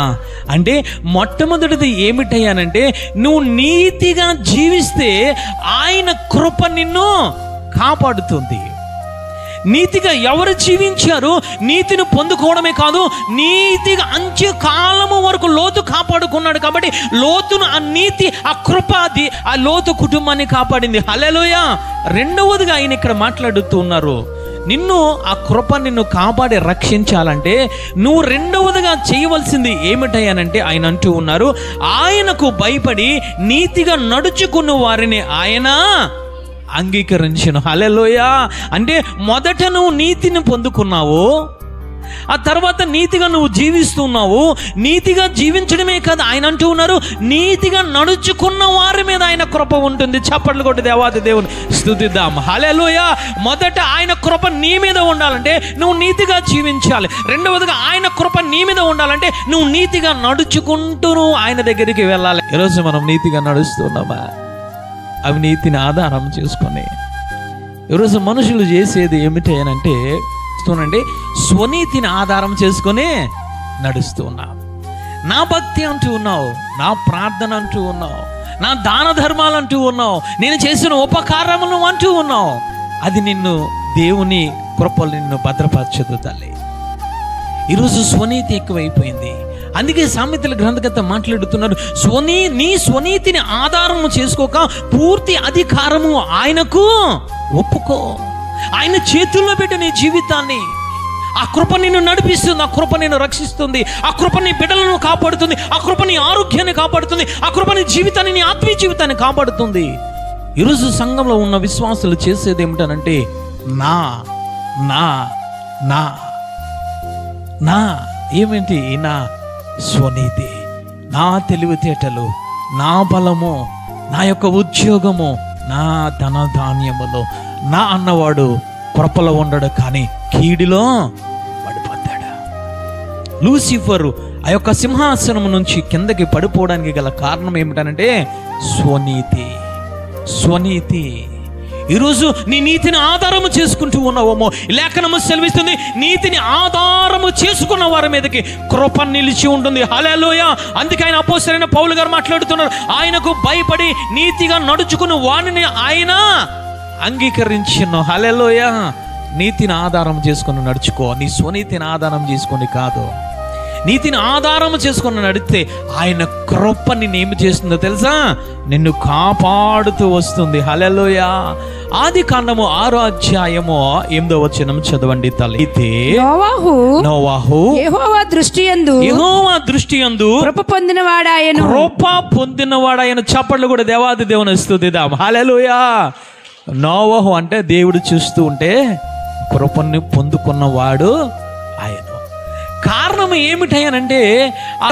అంటే మొట్టమొదటిది ఏమిటయ్యానంటే నువ్వు నీతిగా జీవిస్తే ఆయన కృప నిన్ను కాపాడుతుంది. నీతిగా ఎవరు జీవించారు, నీతిని పొందుకోవడమే కాదు, నీతిగా అంత్యకాలము వరకు లోతు కాపాడుకున్నాడు. కాబట్టి లోతును ఆ నీతి, ఆ కృప ఆ లోతు కుటుంబాన్ని కాపాడింది. హల్లెలూయా. రెండవదిగా ఆయన ఇక్కడ మాట్లాడుతూ ఉన్నారు, నిన్ను ఆ కృప నిన్ను కాపాడి రక్షించాలంటే నువ్వు రెండవదిగా చేయవలసింది ఏమిటయ్యానంటే ఆయన అంటూ ఉన్నారు, ఆయనకు భయపడి నీతిగా నడుచుకున్న వారిని ఆయన అంగీకరించును. హల్లెలూయా. అంటే మొదట నువ్వు నీతిని పొందుకున్నావు, ఆ తర్వాత నీతిగా నువ్వు జీవిస్తున్నావు. నీతిగా జీవించడమే కాదు, ఆయన అంటూ ఉన్నారు, నీతిగా నడుచుకున్న వారి మీద ఆయన కృప ఉంటుంది. చప్పట్లు కొట్టి దేవాది దేవుని స్తుతిద్దాం. హల్లెలూయా. మొదట ఆయన కృప నీ మీద ఉండాలంటే నువ్వు నీతిగా జీవించాలి. రెండవదిగా ఆయన కృప నీ మీద ఉండాలంటే నువ్వు నీతిగా నడుచుకుంటూ ఆయన దగ్గరికి వెళ్ళాలి. ఈరోజు మనం నీతిగా నడుస్తున్నామా? అవినీతిని ఆధారం చేసుకొని ఈరోజు మనుషులు చేసేది ఏమిటి అని అంటే చూడండి, స్వనీతిని ఆధారం చేసుకొని నడుస్తూ ఉన్నావు. నా భక్తి అంటూ ఉన్నావు, నా ప్రార్థన అంటూ ఉన్నావు, నా దాన ధర్మాలు అంటూ ఉన్నావు, నేను చేసిన ఉపకారములు అంటూ ఉన్నావు. అది నిన్ను దేవుని కృపలు నిన్ను భద్రపరచదు తల్లి. ఈరోజు స్వనీతి ఎక్కువైపోయింది. అందుకే సామెతల గ్రంథకర్త మాట్లాడుతున్నాడు, నీ స్వనీతిని ఆధారము చేసుకోక పూర్తి అధికారము ఆయనకు ఒప్పుకో. ఆయన చేతుల్లో పెట్టి నీ జీవితాన్ని, ఆ కృప నిన్ను నడిపిస్తుంది, ఆ కృప నిన్ను రక్షిస్తుంది, ఆ కృప నీ బిడ్డలను కాపాడుతుంది, ఆ కృప నీ ఆరోగ్యాన్ని కాపాడుతుంది, ఆ కృప నీ జీవితాన్ని, నీ ఆత్మీయ జీవితాన్ని కాపాడుతుంది. ఈరోజు సంఘంలో ఉన్న విశ్వాసులు చేసేది ఏమిటనంటే నా నా నా నా ఏమిటి? నా స్వనీతి, నా తెలివితేటలు, నా బలము, నా యొక్క ఉద్యోగము, నా ధనధాన్యములో నా అన్నవాడు కృపలో ఉండడు, కానీ కీడిలో పడిపోతాడు. లూసిఫరు ఆ యొక్క సింహాసనం నుంచి కిందకి పడిపోవడానికి గల కారణం ఏమిటనంటే స్వనీతి. స్వనీతి. ఈరోజు నీ నీతిని ఆధారము చేసుకుంటూ ఉన్నావేమో. లేఖనము సెలవిస్తుంది, నీతిని ఆధారము చేసుకున్న వారి మీదకి కృప నిలిచి ఉంటుంది. హల్లెలూయా. అందుకే ఆయన అపోస్తలుడైన పౌలు గారు మాట్లాడుతున్నారు, ఆయనకు భయపడి నీతిగా నడుచుకుని వానిని ఆయన అంగీకరించిన. హల్లెలూయా. నీతిని ఆధారం చేసుకుని నడుచుకో, నీ స్వనీతిని ఆధారం చేసుకొని కాదు. నీతిని ఆధారం చేసుకుని నడిస్తే ఆయన కృప నిన్ను ఏమి చేస్తుందో తెలుసా? నిన్ను కాపాడుతూ వస్తుంది. హల్లెలూయా. ఆదికాండము 6వ అధ్యాయము 8వ వచనం చదవండి తల్లి. నోవాహు యెహోవా దృష్టి యందు కృప పొందినవాడాయను. చప్పట్లు కూడా దేవాది దేవుని స్తుతిద్దాం. హల్లెలూయా. నోవాహు అంటే దేవుడు చూస్తూ ఉంటే కృపను పొందుకున్నవాడు ఆయన. కారణం ఏమిటనంటే ఆ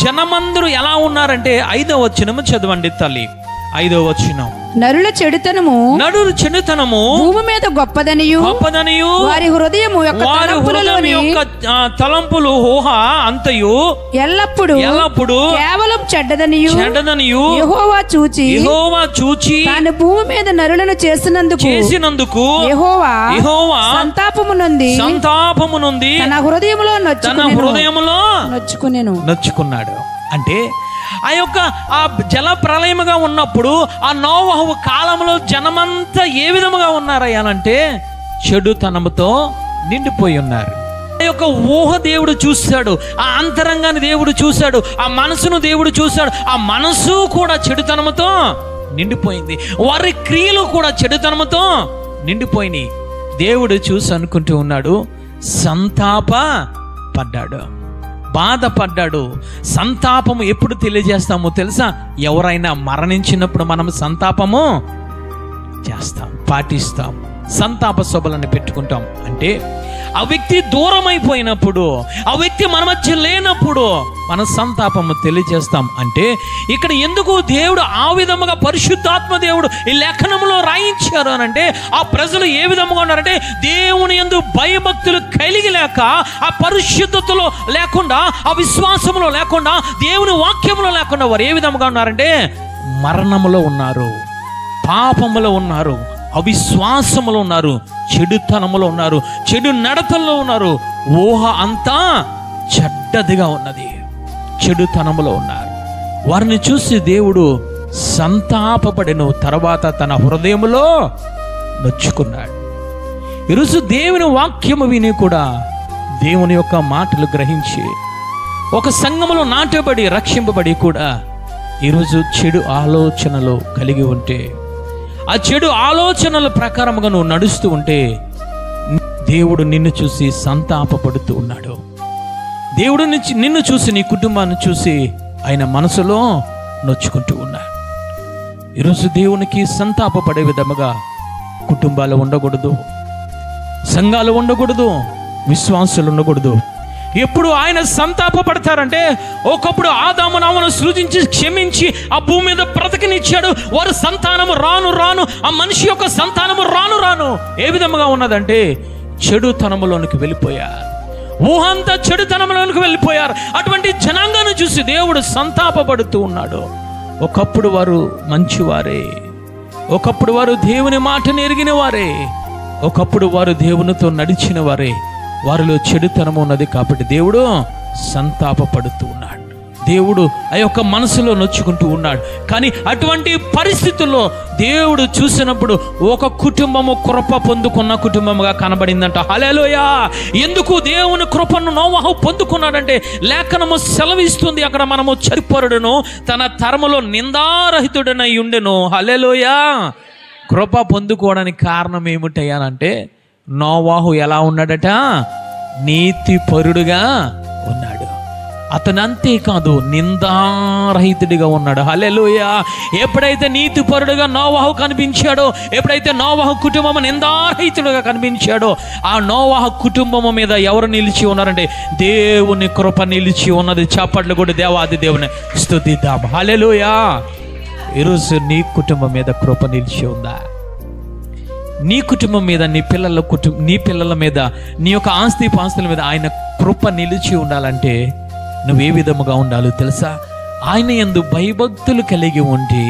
జనమందరూ ఎలా ఉన్నారంటే 5వ వచనము చదవండి తల్లి. 5వ వచనం, నరుల చెడుతనము భూమి మీద గొప్పదనియు వారి హృదయము యొక్క తలంపులు ఊహ అంతయు ఎల్లప్పుడు కేవలం చెడ్డదనియు యెహోవా చూచి తాను భూమి మీద నరులను చేసినందుకు యెహోవా సంతాపము నొంది తన హృదయములో నొచ్చుకున్నాడు. అంటే ఆ యొక్క ఆ జల ప్రళయముగా ఉన్నప్పుడు ఆ నోవహు కాలంలో జనమంతా ఏ విధముగా ఉన్నారయ్యానంటే చెడుతనముతో నిండిపోయి ఉన్నారు. ఆ యొక్క ఊహ దేవుడు చూశాడు, ఆ అంతరంగాన్ని దేవుడు చూశాడు, ఆ మనసును దేవుడు చూశాడు. ఆ మనసు కూడా చెడుతనముతో నిండిపోయింది, వారి క్రియలు కూడా చెడుతనముతో నిండిపోయినాయి. దేవుడు చూసి అనుకుంటూ ఉన్నాడు, సంతాపపడ్డాడు, బాధపడ్డాడు. సంతాపము ఎప్పుడు తెలియజేస్తామో తెలుసా? ఎవరైనా మరణించినప్పుడు మనం సంతాపము చేస్తాం, పాటిస్తాం, సంతాప సభలను పెట్టుకుంటాం. అంటే ఆ వ్యక్తి దూరం అయిపోయినప్పుడు, ఆ వ్యక్తి మన మధ్య లేనప్పుడు మన సంతాపము తెలియజేస్తాం. అంటే ఇక్కడ ఎందుకు దేవుడు ఆ విధముగా పరిశుద్ధాత్మ దేవుడు ఈ లేఖనంలో రాయించారు అని అంటే, ఆ ప్రజలు ఏ విధముగా ఉన్నారంటే దేవుని యందు భయభక్తులు కలిగి లేక, ఆ పరిశుద్ధతలో లేకుండా, ఆ విశ్వాసంలో లేకుండా, దేవుని వాక్యంలో లేకుండా వారు ఏ విధముగా ఉన్నారంటే మరణములో ఉన్నారు, పాపములో ఉన్నారు, అవిశ్వాసములో ఉన్నారు, చెడుతనములో ఉన్నారు, చెడు నడతల్లో ఉన్నారు. ఊహ అంతా చెడ్డదిగా ఉన్నది, చెడుతనములో ఉన్నారు. వారిని చూసి దేవుడు సంతాపపడెను, తర్వాత తన హృదయములో నొచ్చుకున్నాడు. ఈరోజు దేవుని వాక్యము విని కూడా దేవుని యొక్క మాటలు గ్రహించి ఒక సంఘములో నాటబడి రక్షింపబడి కూడా ఈరోజు చెడు ఆలోచనలు కలిగి ఉంటే, ఆ చెడు ఆలోచనల ప్రకారముగా నువ్వు నడుస్తూ ఉంటే దేవుడు నిన్ను చూసి సంతాపపడుతూ ఉన్నాడు. దేవుడు నిన్ను చూసి, నీ కుటుంబాన్ని చూసి ఆయన మనసులో నొచ్చుకుంటూ ఉన్నాడు. ఈరోజు దేవునికి సంతాపపడే విధముగా కుటుంబాలు ఉండకూడదు, సంఘాలు ఉండకూడదు, విశ్వాసులు ఉండకూడదు. ఎప్పుడు ఆయన సంతాపపడతారంటే, ఒకప్పుడు ఆదామును అవను సృజించి క్షమించి ఆ భూమి మీద బ్రతకనిచ్చాడు. వారి సంతానము రాను రాను, ఆ మనిషి యొక్క సంతానము రాను రాను ఏ విధముగా ఉన్నదంటే చెడుతనములోనికి వెళ్ళిపోయారు. ఊహంతా చెడుతనంలోనికి వెళ్ళిపోయారు. అటువంటి జనాంగాన్ని చూసి దేవుడు సంతాపపడుతూ ఉన్నాడు. ఒకప్పుడు వారు మంచివారే, ఒకప్పుడు వారు దేవుని మాటను ఎరిగిన వారే, ఒకప్పుడు వారు దేవునితో నడిచిన వారే. వారిలో చెడుతనం ఉన్నది కాబట్టి దేవుడు సంతాపపడుతూ ఉన్నాడు. దేవుడు ఆ యొక్క మనసులో నొచ్చుకుంటూ ఉన్నాడు. కానీ అటువంటి పరిస్థితుల్లో దేవుడు చూసినప్పుడు ఒక కుటుంబము కృప పొందుకున్న కుటుంబముగా కనబడిందంట. హల్లెలూయా! ఎందుకు దేవుని కృపను నోవహు పొందుకున్నాడంటే లేఖనము సెలవిస్తుంది, అక్కడ మనము చరిపరుడును తన తరములో నిందారహితుడనై ఉండెను. హల్లెలూయా! కృప పొందుకోవడానికి కారణం ఏమిటయ్యానంటే, నోవహు ఎలా ఉన్నాడట? నీతిపరుడుగా ఉన్నాడు. అతను అంతేకాదు, నిందారహితుడిగా ఉన్నాడు. హల్లెలూయా! ఎప్పుడైతే నీతిపరుడుగా నోవహు కనిపించాడో, ఎప్పుడైతే నోవహు కుటుంబం నిందారహితుడుగా కనిపించాడో, ఆ నోవహు కుటుంబం మీద ఎవరు నిలిచి ఉన్నారంటే దేవుని కృప నిలిచి ఉన్నది. చప్పట్లు కూడా దేవాది దేవుని స్తుతిద్దాం. హల్లెలూయా! ఈరోజు నీ కుటుంబం మీద కృప నిలిచి ఉందా? నీ కుటుంబం మీద, నీ పిల్లల మీద, నీ యొక్క ఆస్తిపాస్తుల మీద ఆయన కృప నిలిచి ఉండాలంటే నువ్వే విధముగా ఉండాలో తెలుసా? ఆయన యందు భయభక్తులు కలిగి ఉంటే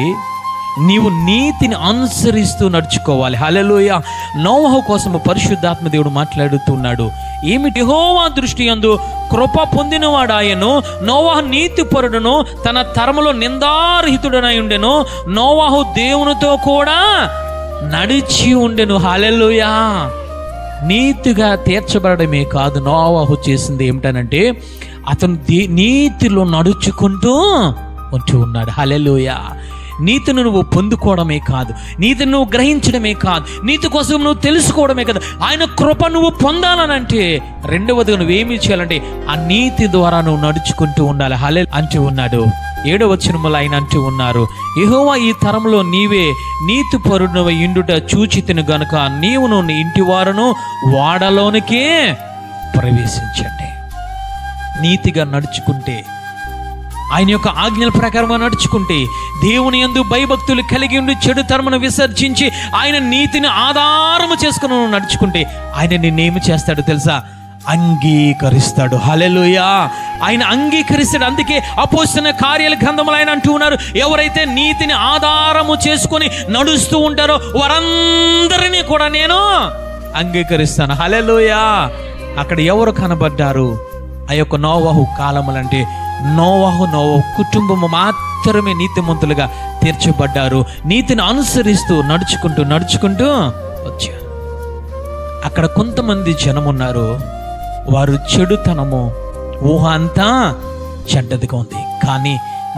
నీవు నీతిని అనుసరిస్తూ నడుచుకోవాలి. హల్లెలూయా! నోవహు కోసం పరిశుద్ధాత్మ దేవుడు మాట్లాడుతున్నాడు. ఏమిటి? యెహోవా దృష్టి యందు కృప పొందినవాడు ఆయను. నోవహు నీతిపరుడును తన తరములో నిందారహితుడనై ఉండెను. నోవహు దేవునితో కూడా నడిచి ఉండెను. హల్లెలూయా! నీతిగా తీర్చబడమే కాదు, నోవహు చేసింది ఏమిటనంటే అతను నీతిలో నడుచుకుంటూ ఉంటూ ఉన్నాడు. హల్లెలూయా! నీతిని నువ్వు పొందుకోవడమే కాదు, నీతిని నువ్వు గ్రహించడమే కాదు, నీతి కోసం నువ్వు తెలుసుకోవడమే కాదు, ఆయన కృప నువ్వు పొందాలనంటే రెండవదిగా నువ్వేమి చేయాలంటే ఆ నీతి ద్వారా నువ్వు నడుచుకుంటూ ఉండాలి. హల్లెలూయా అంటూ ఉన్నాడు. 7వ వచనములో ఆయన అంటూ ఉన్నారు, యెహోవా ఈ తరంలో నీవే నీతిపరుడవై ఇండుట చూచితిని గనుక నీవును నీ ఇంటి వారును వాడలోనికే ప్రవేశించండి. నీతిగా నడుచుకుంటే, ఆయన యొక్క ఆజ్ఞల ప్రకారంగా నడుచుకుంటే, దేవుని యందు భయభక్తులు కలిగి ఉండి చెడు తరమును విసర్జించి ఆయన నీతిని ఆధారము చేసుకుని నడుచుకుంటే ఆయన నిన్నేమి చేస్తాడో తెలుసా? అంగీకరిస్తాడు. హల్లెలూయా! ఆయన అంగీకరిస్తాడు. అందుకే అపోస్తలుల కార్యాల గ్రంథంలో ఆయన అంటూ ఉన్నారు, ఎవరైతే నీతిని ఆధారము చేసుకొని నడుస్తూ ఉంటారో వారందరినీ కూడా నేను అంగీకరిస్తాను. హల్లెలూయా! అక్కడ ఎవరు కనబడ్డారు? ఆ యొక్క నోవహు కాలములంటే నోవహు కుటుంబము మాత్రమే నీతిమంతులుగా తీర్చబడ్డారు. నీతిని అనుసరిస్తూ నడుచుకుంటూ వచ్చారు. అక్కడ కొంతమంది జనమున్నారు, వారు చెడుతనము ఊహ అంతా చెడ్డదిగా ఉంది, కానీ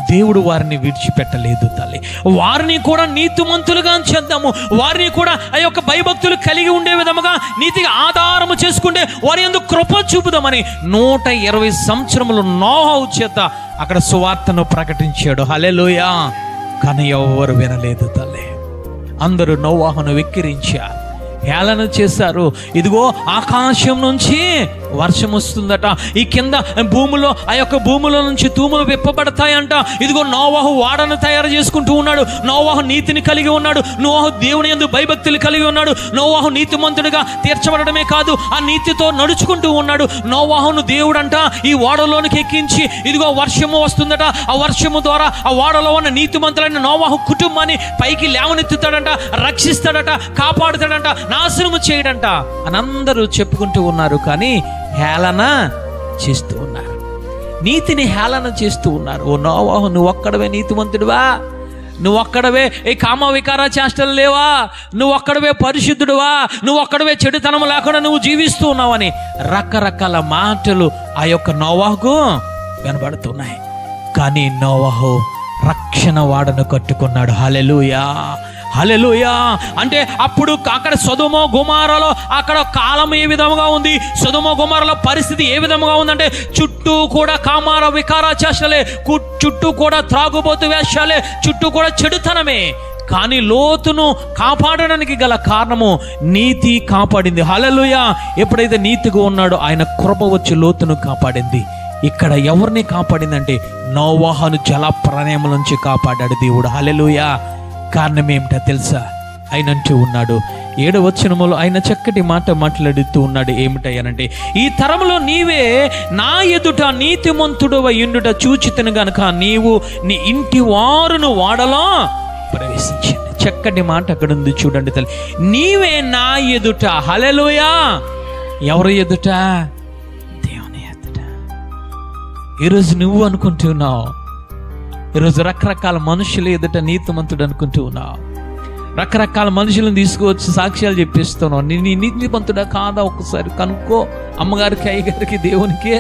దేవుడు వారిని విడిచిపెట్టలేదు తల్లి. వారిని కూడా నీతిమంతులుగా చేద్దాము, వారిని కూడా ఆ యొక్క భయభక్తులు కలిగి ఉండే విధముగా నీతిగా ఆధారము చేసుకుంటే వారి యందు కృప చూపుదామని 120 సంవత్సరములు నోవహు చేత అక్కడ సువార్తను ప్రకటించాడు. హల్లెలూయా! కానీ ఎవరు వినలేదు తల్లి. అందరూ నోవహును వెక్కిరించారు, హేళన చేశారు. ఇదిగో ఆకాశం నుంచి వర్షం వస్తుందట, ఈ కింద భూమిలో ఆ యొక్క భూమిలో నుంచి తూములు విప్పబడతాయంట. ఇదిగో నోవహు వాడను తయారు చేసుకుంటూ ఉన్నాడు. నోవహు నీతిని కలిగి ఉన్నాడు, నోవహు దేవుని యందు భయభక్తులు కలిగి ఉన్నాడు. నోవహు నీతిమంతుడిగా తీర్చబడమే కాదు, ఆ నీతితో నడుచుకుంటూ ఉన్నాడు. నోవహును దేవుడంట ఈ ఓడలోనికి ఎక్కించి ఇదిగో వర్షము వస్తుందట, ఆ వర్షము ద్వారా ఆ ఓడలో ఉన్న నీతిమంతులైన నోవహు కుటుంబాన్ని పైకి లేవనెత్తుతాడంట, రక్షిస్తాడట, కాపాడుతాడంట, నాశనము చేయడంట అని అందరూ చెప్పుకుంటూ ఉన్నారు. కానీ హేళన చేస్తూ ఉన్నారు, నీతిని హేళన చేస్తూ ఉన్నారు. ఓ నోవహు, నువ్వు ఒక్కడవే నీతిమంతుడివా? నువ్వు ఒక్కడవే ఈ కామ వికార చేష్టలు లేవా? నువ్వు ఒక్కడవే పరిశుద్ధుడువా? నువ్వు ఒక్కడవే చెడుతనం లేకుండా నువ్వు జీవిస్తూ ఉన్నావని రకరకాల మాటలు ఆ యొక్క నోవహుకు వినబడుతున్నాయి. కానీ నోవహు రక్షణ వాడను కట్టుకున్నాడు. హల్లెలూయా! హల్లెలూయా! అంటే అప్పుడు అక్కడ సొదొమ గొమొర్రాలో అక్కడ కాలం ఏ విధముగా ఉంది, సొదొమ గొమొర్రాలో పరిస్థితి ఏ విధముగా ఉందంటే చుట్టూ కూడా కామార వికార చేష్టలే, చుట్టూ కూడా త్రాగుబోతు వేషాలే, చుట్టూ కూడా చెడుతనమే. కానీ లోతును కాపాడడానికి గల కారణము నీతి కాపాడింది. హల్లెలూయా. ఎప్పుడైతే నీతిగా ఉన్నాడో ఆయన కృప వచ్చి లోతును కాపాడింది. ఇక్కడ ఎవరిని కాపాడిందంటే నోవాహును జల ప్రళయం నుంచి కాపాడాడు దేవుడు. హల్లెలూయా. కారణం ఏమిటో తెలుసా? ఆయన అంటూ ఉన్నాడు 7వ వచనములో ఆయన చక్కటి మాట మాట్లాడుతూ ఉన్నాడు. ఏమిటయ్యానంటే, ఈ తరములో నీవే నా ఎదుట నీతిమంతుడవ యుండుట చూచితిని గనుక నీవు నీ ఇంటి వారును వాడలో ప్రవేశించింది. చక్కటి మాట అక్కడ ఉంది చూడండి తల్లి. నీవే నా ఎదుట. హల్లెలూయా. ఎవరు ఎదుట? దేవుని ఎదుట. ఈరోజు నువ్వు అనుకుంటున్నావు, ఈరోజు రకరకాల మనుషులు ఎదుట నీతిమంతుడు అనుకుంటూ ఉన్నావు, రకరకాల మనుషులను తీసుకువచ్చి సాక్ష్యాలు చెప్పిస్తున్నావు. నీ నీతిమంతుడా కాదా ఒకసారి కనుక్కో. అమ్మగారికి, అయ్యగారికి, దేవునికే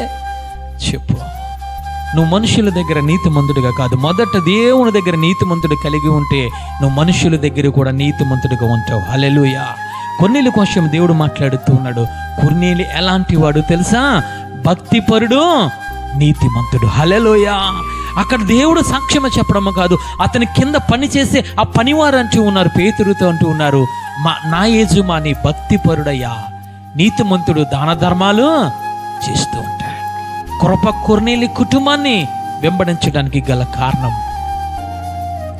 చెప్పు. నువ్వు మనుషుల దగ్గర నీతిమంతుడిగా కాదు, మొదట దేవుని దగ్గర నీతిమంతుడు కలిగి ఉంటే నువ్వు మనుషుల దగ్గర కూడా నీతిమంతుడిగా ఉంటావు. హల్లెలూయా. కొర్నేలి కోసం దేవుడు మాట్లాడుతూ ఉన్నాడు. కొర్నేలి ఎలాంటి వాడు తెలుసా? భక్తిపరుడు, నీతిమంతుడు. హల్లెలూయా. అక్కడ దేవుడు సాక్ష్యం చెప్పడము కాదు, అతని కింద పని చేసే ఆ పనివారు అంటూ ఉన్నారు, పేతురుతో అంటూ ఉన్నారు, నా యజమాని భక్తిపరుడయ్యా, నీతిమంతుడు, దాన ధర్మాలు చేస్తూ ఉంటాడు. కృప కొర్నేలి కుటుంబాన్ని వెంబడించడానికి గల కారణం,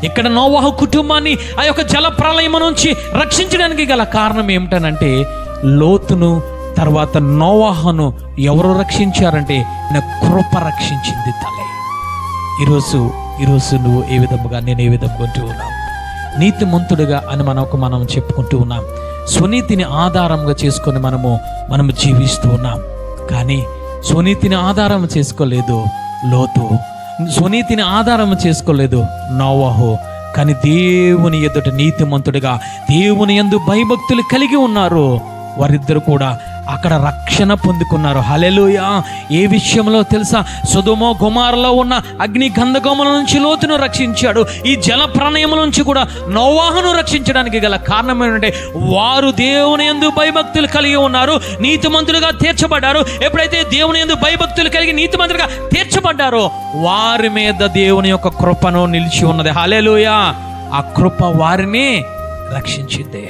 ఇక్కడ నోవాహు కుటుంబాన్ని ఆ యొక్క జల ప్రళయం నుంచి రక్షించడానికి గల కారణం ఏమిటనంటే, లోతును తర్వాత నోవాహును ఎవరు రక్షించారంటే నా కృప రక్షించింది తల్లి. ఈరోజు నువ్వు ఏ విధముగా, నేను ఏ విధంగా ఉంటూ ఉన్నాం? నీతిమంతుడిగా అని మనం చెప్పుకుంటూ ఉన్నాం. స్వనీతిని ఆధారంగా చేసుకొని మనము జీవిస్తూ ఉన్నాం. కానీ స్వనీతిని ఆధారం చేసుకోలేదు లోతు, స్వనీతిని ఆధారం చేసుకోలేదు నోవాహు. కానీ దేవుని ఎదుట నీతిమంతుడిగా, దేవుని యందు భయభక్తులు కలిగి ఉన్నారు. వారిద్దరు కూడా అక్కడ రక్షణ పొందుకున్నారు. హల్లెలూయా. ఏ విషయంలో తెలుసా? సొదొమ గొమొర్రాలో ఉన్న అగ్ని గంధకముల నుంచి లోతును రక్షించాడు. ఈ జల ప్రళయముల నుంచి కూడా నోవాహును రక్షించడానికి గల కారణం ఏంటంటే, వారు దేవుని యందు భయభక్తులు కలిగి ఉన్నారు, నీతిమంతులుగా తీర్చబడ్డారు. ఎప్పుడైతే దేవుని యందు భయభక్తులు కలిగి నీతిమంతులుగా తీర్చబడ్డారో వారి మీద దేవుని యొక్క కృపను నిలిచి ఉన్నది. హల్లెలూయా. ఆ కృప వారిని రక్షించింది,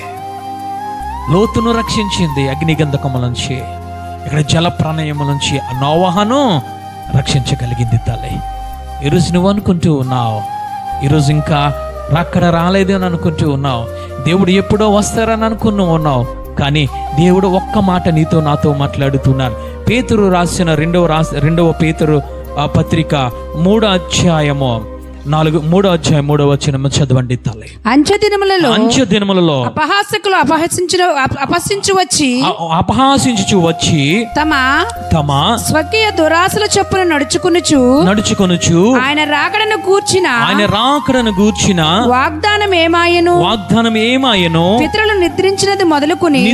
లోతును రక్షించింది అగ్నిగంధకముల నుంచి, ఇక్కడ జల ప్రళయముల నుంచి ఆ నోవాహును రక్షించగలిగింది తల్లి. ఈరోజు నువ్వు అనుకుంటూ ఉన్నావు, ఈరోజు ఇంకా అక్కడ రాలేదు అని అనుకుంటూ ఉన్నావు, దేవుడు ఎప్పుడో వస్తారని అనుకున్నావు ఉన్నావు. కానీ దేవుడు ఒక్క మాట నీతో నాతో మాట్లాడుతున్నారు. పేతురు రాసిన రెండవ పేతురు పత్రిక 3వ అధ్యాయము 3వ వచనము చదవండి తల్లి. అంచె దినములలో అపహాసకులు అపహసించు వచ్చి తమ స్వకీయ దురాశల చొప్పున నడుచుకొనుచు ఆయన రాకడను గూర్చిన వాగ్దానం ఏమాయెను పితరులు నిద్రించినది మొదలుకొని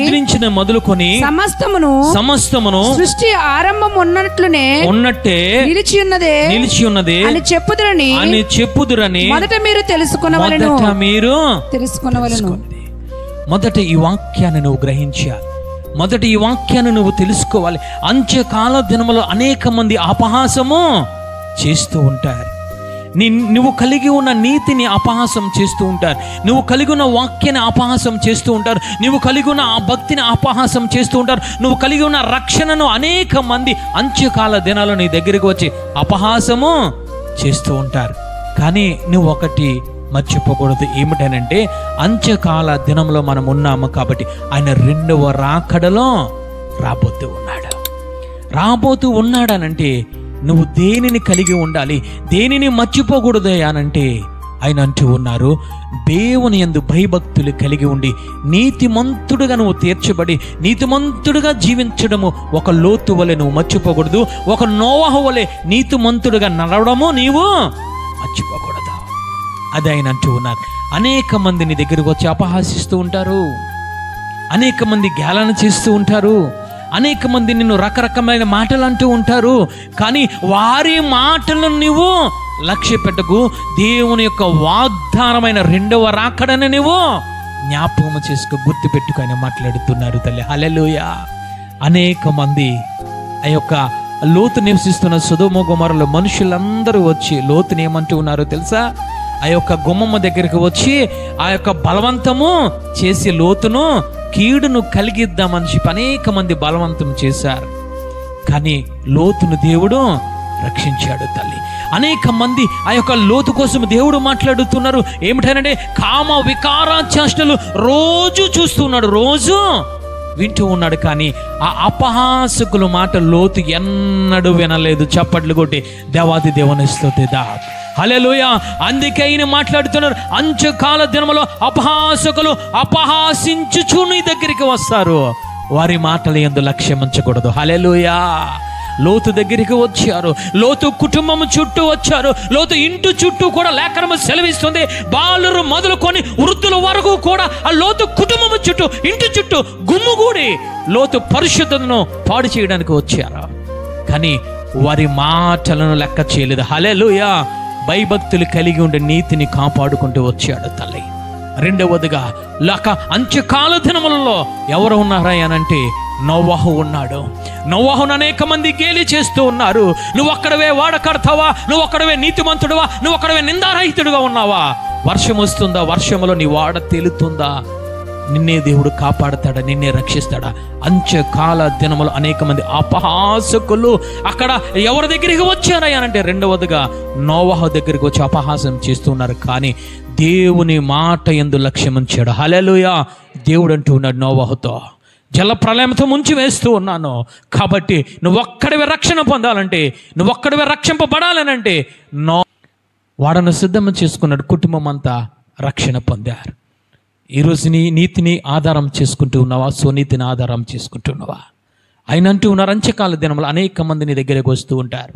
సమస్తమును సృష్టి ఆరంభం ఉన్నట్టే నిలిచి ఉన్నదే అని చెప్పుదురని మొదట మీరు తెలుసుకొనవలెను. మొదట ఈ వాక్యాన్ని నువ్వు గ్రహించాలి, మొదట ఈ వాక్యాన్ని నువ్వు తెలుసుకోవాలి. అంత్యకాల దినములో అనేక మంది అపహాసము చేస్తూ ఉంటారు. నువ్వు కలిగి ఉన్న నీతిని అపహాసం చేస్తూ ఉంటారు, నువ్వు కలిగి ఉన్న వాక్యాన్ని అపహాసం చేస్తూ ఉంటారు, నువ్వు కలిగి ఉన్న ఆ భక్తిని అపహాసం చేస్తూ ఉంటారు, నువ్వు కలిగి ఉన్న రక్షణను అనేక మంది అంత్యకాల దినాల్లో నీ దగ్గరికి వచ్చి అపహాసము చేస్తూ ఉంటారు. కానీ నువ్వు ఒకటి మర్చిపోకూడదు, ఏమిటనంటే అంత్యకాల దినంలో మనం ఉన్నాము కాబట్టి ఆయన 2వ రాకడలో రాబోతూ ఉన్నాడనంటే నువ్వు దేనిని కలిగి ఉండాలి, దేనిని మర్చిపోకూడదు అనంటే ఆయన అంటూ ఉన్నారు, దేవుని యందు భయభక్తులు కలిగి ఉండి నీతిమంతుడుగా నువ్వు తీర్చబడి నీతిమంతుడుగా జీవించడము ఒక లోతు వలె నువ్వు మర్చిపోకూడదు, ఒక నోవాహు వలె నీతిమంతుడుగా నడవడము నీవు మర్చిపోకూడదు. అది ఆయన అంటూ ఉన్నారు. అనేక మంది నీ దగ్గరకు వచ్చి అపహాసిస్తూ ఉంటారు, అనేక మంది గేళన చేస్తూ ఉంటారు, అనేక మంది నిన్ను రకరకమైన మాటలు అంటూ ఉంటారు. కానీ వారి మాటలను నువ్వు లక్ష్య పెట్టకు, దేవుని యొక్క వాగ్దానమైన 2వ రాకడని నువ్వు జ్ఞాపకం చేసుకో, గుర్తు పెట్టుకు ఆయన మాట్లాడుతున్నారు తల్లి. హల్లెలూయా. అనేక మంది ఆ యొక్క లోతు నివసిస్తున్న సొదొమ గొమొర్రాలో మనుషులందరూ వచ్చి లోతుని ఏమంటూ ఉన్నారో తెలుసా? ఆ యొక్క గుమ్మమ్మ దగ్గరికి వచ్చి ఆ యొక్క బలవంతము చేసి లోతును కీడును కలిగిద్దామని చెప్పి అనేక మంది బలవంతం చేశారు. కానీ లోతును దేవుడు రక్షించాడు తల్లి. అనేక మంది ఆ యొక్క లోతు కోసం దేవుడు మాట్లాడుతున్నారు. ఏమిటనంటే కామ వికార చేష్టలు రోజు చూస్తున్నాడు, రోజు వింటూ ఉన్నాడు. కానీ ఆ అపహాసకుల మాట లోతు ఎన్నడూ వినలేదు. చప్పట్లు కొట్టి దేవాది దేవుని స్తుతిద్దాం. హల్లెలూయా. అందుకే ఆయన మాట్లాడుతున్నారు, అంత్యకాల దినములో అపహాసకులు అపహాసించుచు నీ దగ్గరికి వస్తారు, వారి మాటలు యందు లక్ష్యం ఉంచకూడదు. హల్లెలూయా. లోతు దగ్గరికి వచ్చారు, లోతు కుటుంబం చుట్టూ వచ్చారు, లోతు ఇంటి చుట్టూ కూడా లేఖనము సెలవిస్తుంది, బాలురు మొదలుకొని వృద్ధుల వరకు కూడా ఆ లోతు కుటుంబం చుట్టూ, ఇంటి చుట్టూ గుమ్ముగూడి లోతు పరిశుద్ధతను పాడు చేయడానికి వచ్చారు. కానీ వారి మాటలను లెక్క చేయలేదు. హల్లెలూయా. భయభక్తులు కలిగి ఉండే నీతిని కాపాడుకుంటూ వచ్చాడు తల్లి. రెండవదిగా అంత్యకాల దినములలో ఎవరు ఉన్నారా అనంటే నోవహు ఉన్నాడు. నోవహును అనేక మంది గేలి చేస్తూ ఉన్నారు. నువ్వు ఒక్కడవే వాడకడతావా, నువ్వు ఒక్కడవే నీతిమంతుడువా, నువ్వు ఒక్కడవే నిందారహితుడుగా ఉన్నావా, వర్షం వస్తుందా, వర్షములో నీ వాడ తేలుతుందా, నిన్నే దేవుడు కాపాడతాడా, నిన్నే రక్షిస్తాడా? అంత్యకాల దినములు అనేక మంది అపహాసకులు అక్కడ ఎవరి దగ్గరికి వచ్చారా అనంటే రెండవదిగా నోవహు దగ్గరికి వచ్చి అపహాసం చేస్తున్నారు. కానీ దేవుని మాట యందు లక్ష్యం ఉంచాడు. హల్లెలూయా. దేవుడు అంటూ ఉన్నాడు నోవహుతో, జల ప్రళయంతో ముంచి వేస్తూ ఉన్నాను కాబట్టి నువ్వు ఒక్కడివే రక్షణ పొందాలంటే, నువ్వు ఒక్కడివే రక్షింపబడాలనంటే వాడను సిద్ధం చేసుకున్నాడు. కుటుంబం అంతా రక్షణ పొందారు. ఈరోజు నీ నీతిని ఆధారం చేసుకుంటూ ఉన్నావా, స్వనీతిని ఆధారం చేసుకుంటున్నావా? ఆయన అంటూ ఉన్నారు, అంత్యకాల దినములు అనేక మంది నీ దగ్గరికి వస్తూ ఉంటారు,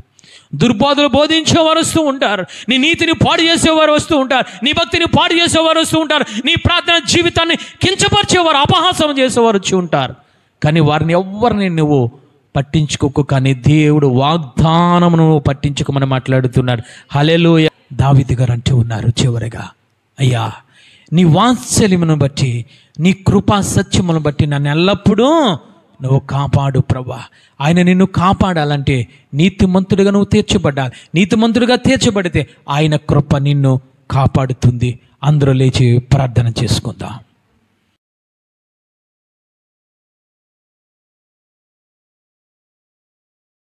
దుర్బోధలు బోధించేవారు వస్తూ ఉంటారు, నీ నీతిని పాడు చేసేవారు వస్తూ ఉంటారు, నీ భక్తిని పాడు చేసేవారు వస్తూ ఉంటారు, నీ ప్రార్థన జీవితాన్ని కించపరిచేవారు, అపహాసం చేసేవారు వచ్చి ఉంటారు. కానీ వారిని ఎవరిని నువ్వు పట్టించుకోకు, కానీ దేవుడు వాగ్దానమును నువ్వు పట్టించుకోమని మాట్లాడుతున్నాడు. హల్లెలూయా. దావీదు గారు అంటూ ఉన్నారు చివరిగా, అయ్యా నీ వాత్సల్యమును బట్టి, నీ కృపా సత్యమును బట్టి నన్ను ఎల్లప్పుడూ నువ్వు కాపాడు ప్రభా. ఆయన నిన్ను కాపాడాలంటే నీతిమంతుడిగా నువ్వు తీర్చబడాలి. నీతిమంతుడిగా తీర్చబడితే ఆయన కృప నిన్ను కాపాడుతుంది. అందరూ లేచి ప్రార్థన చేసుకుందాం.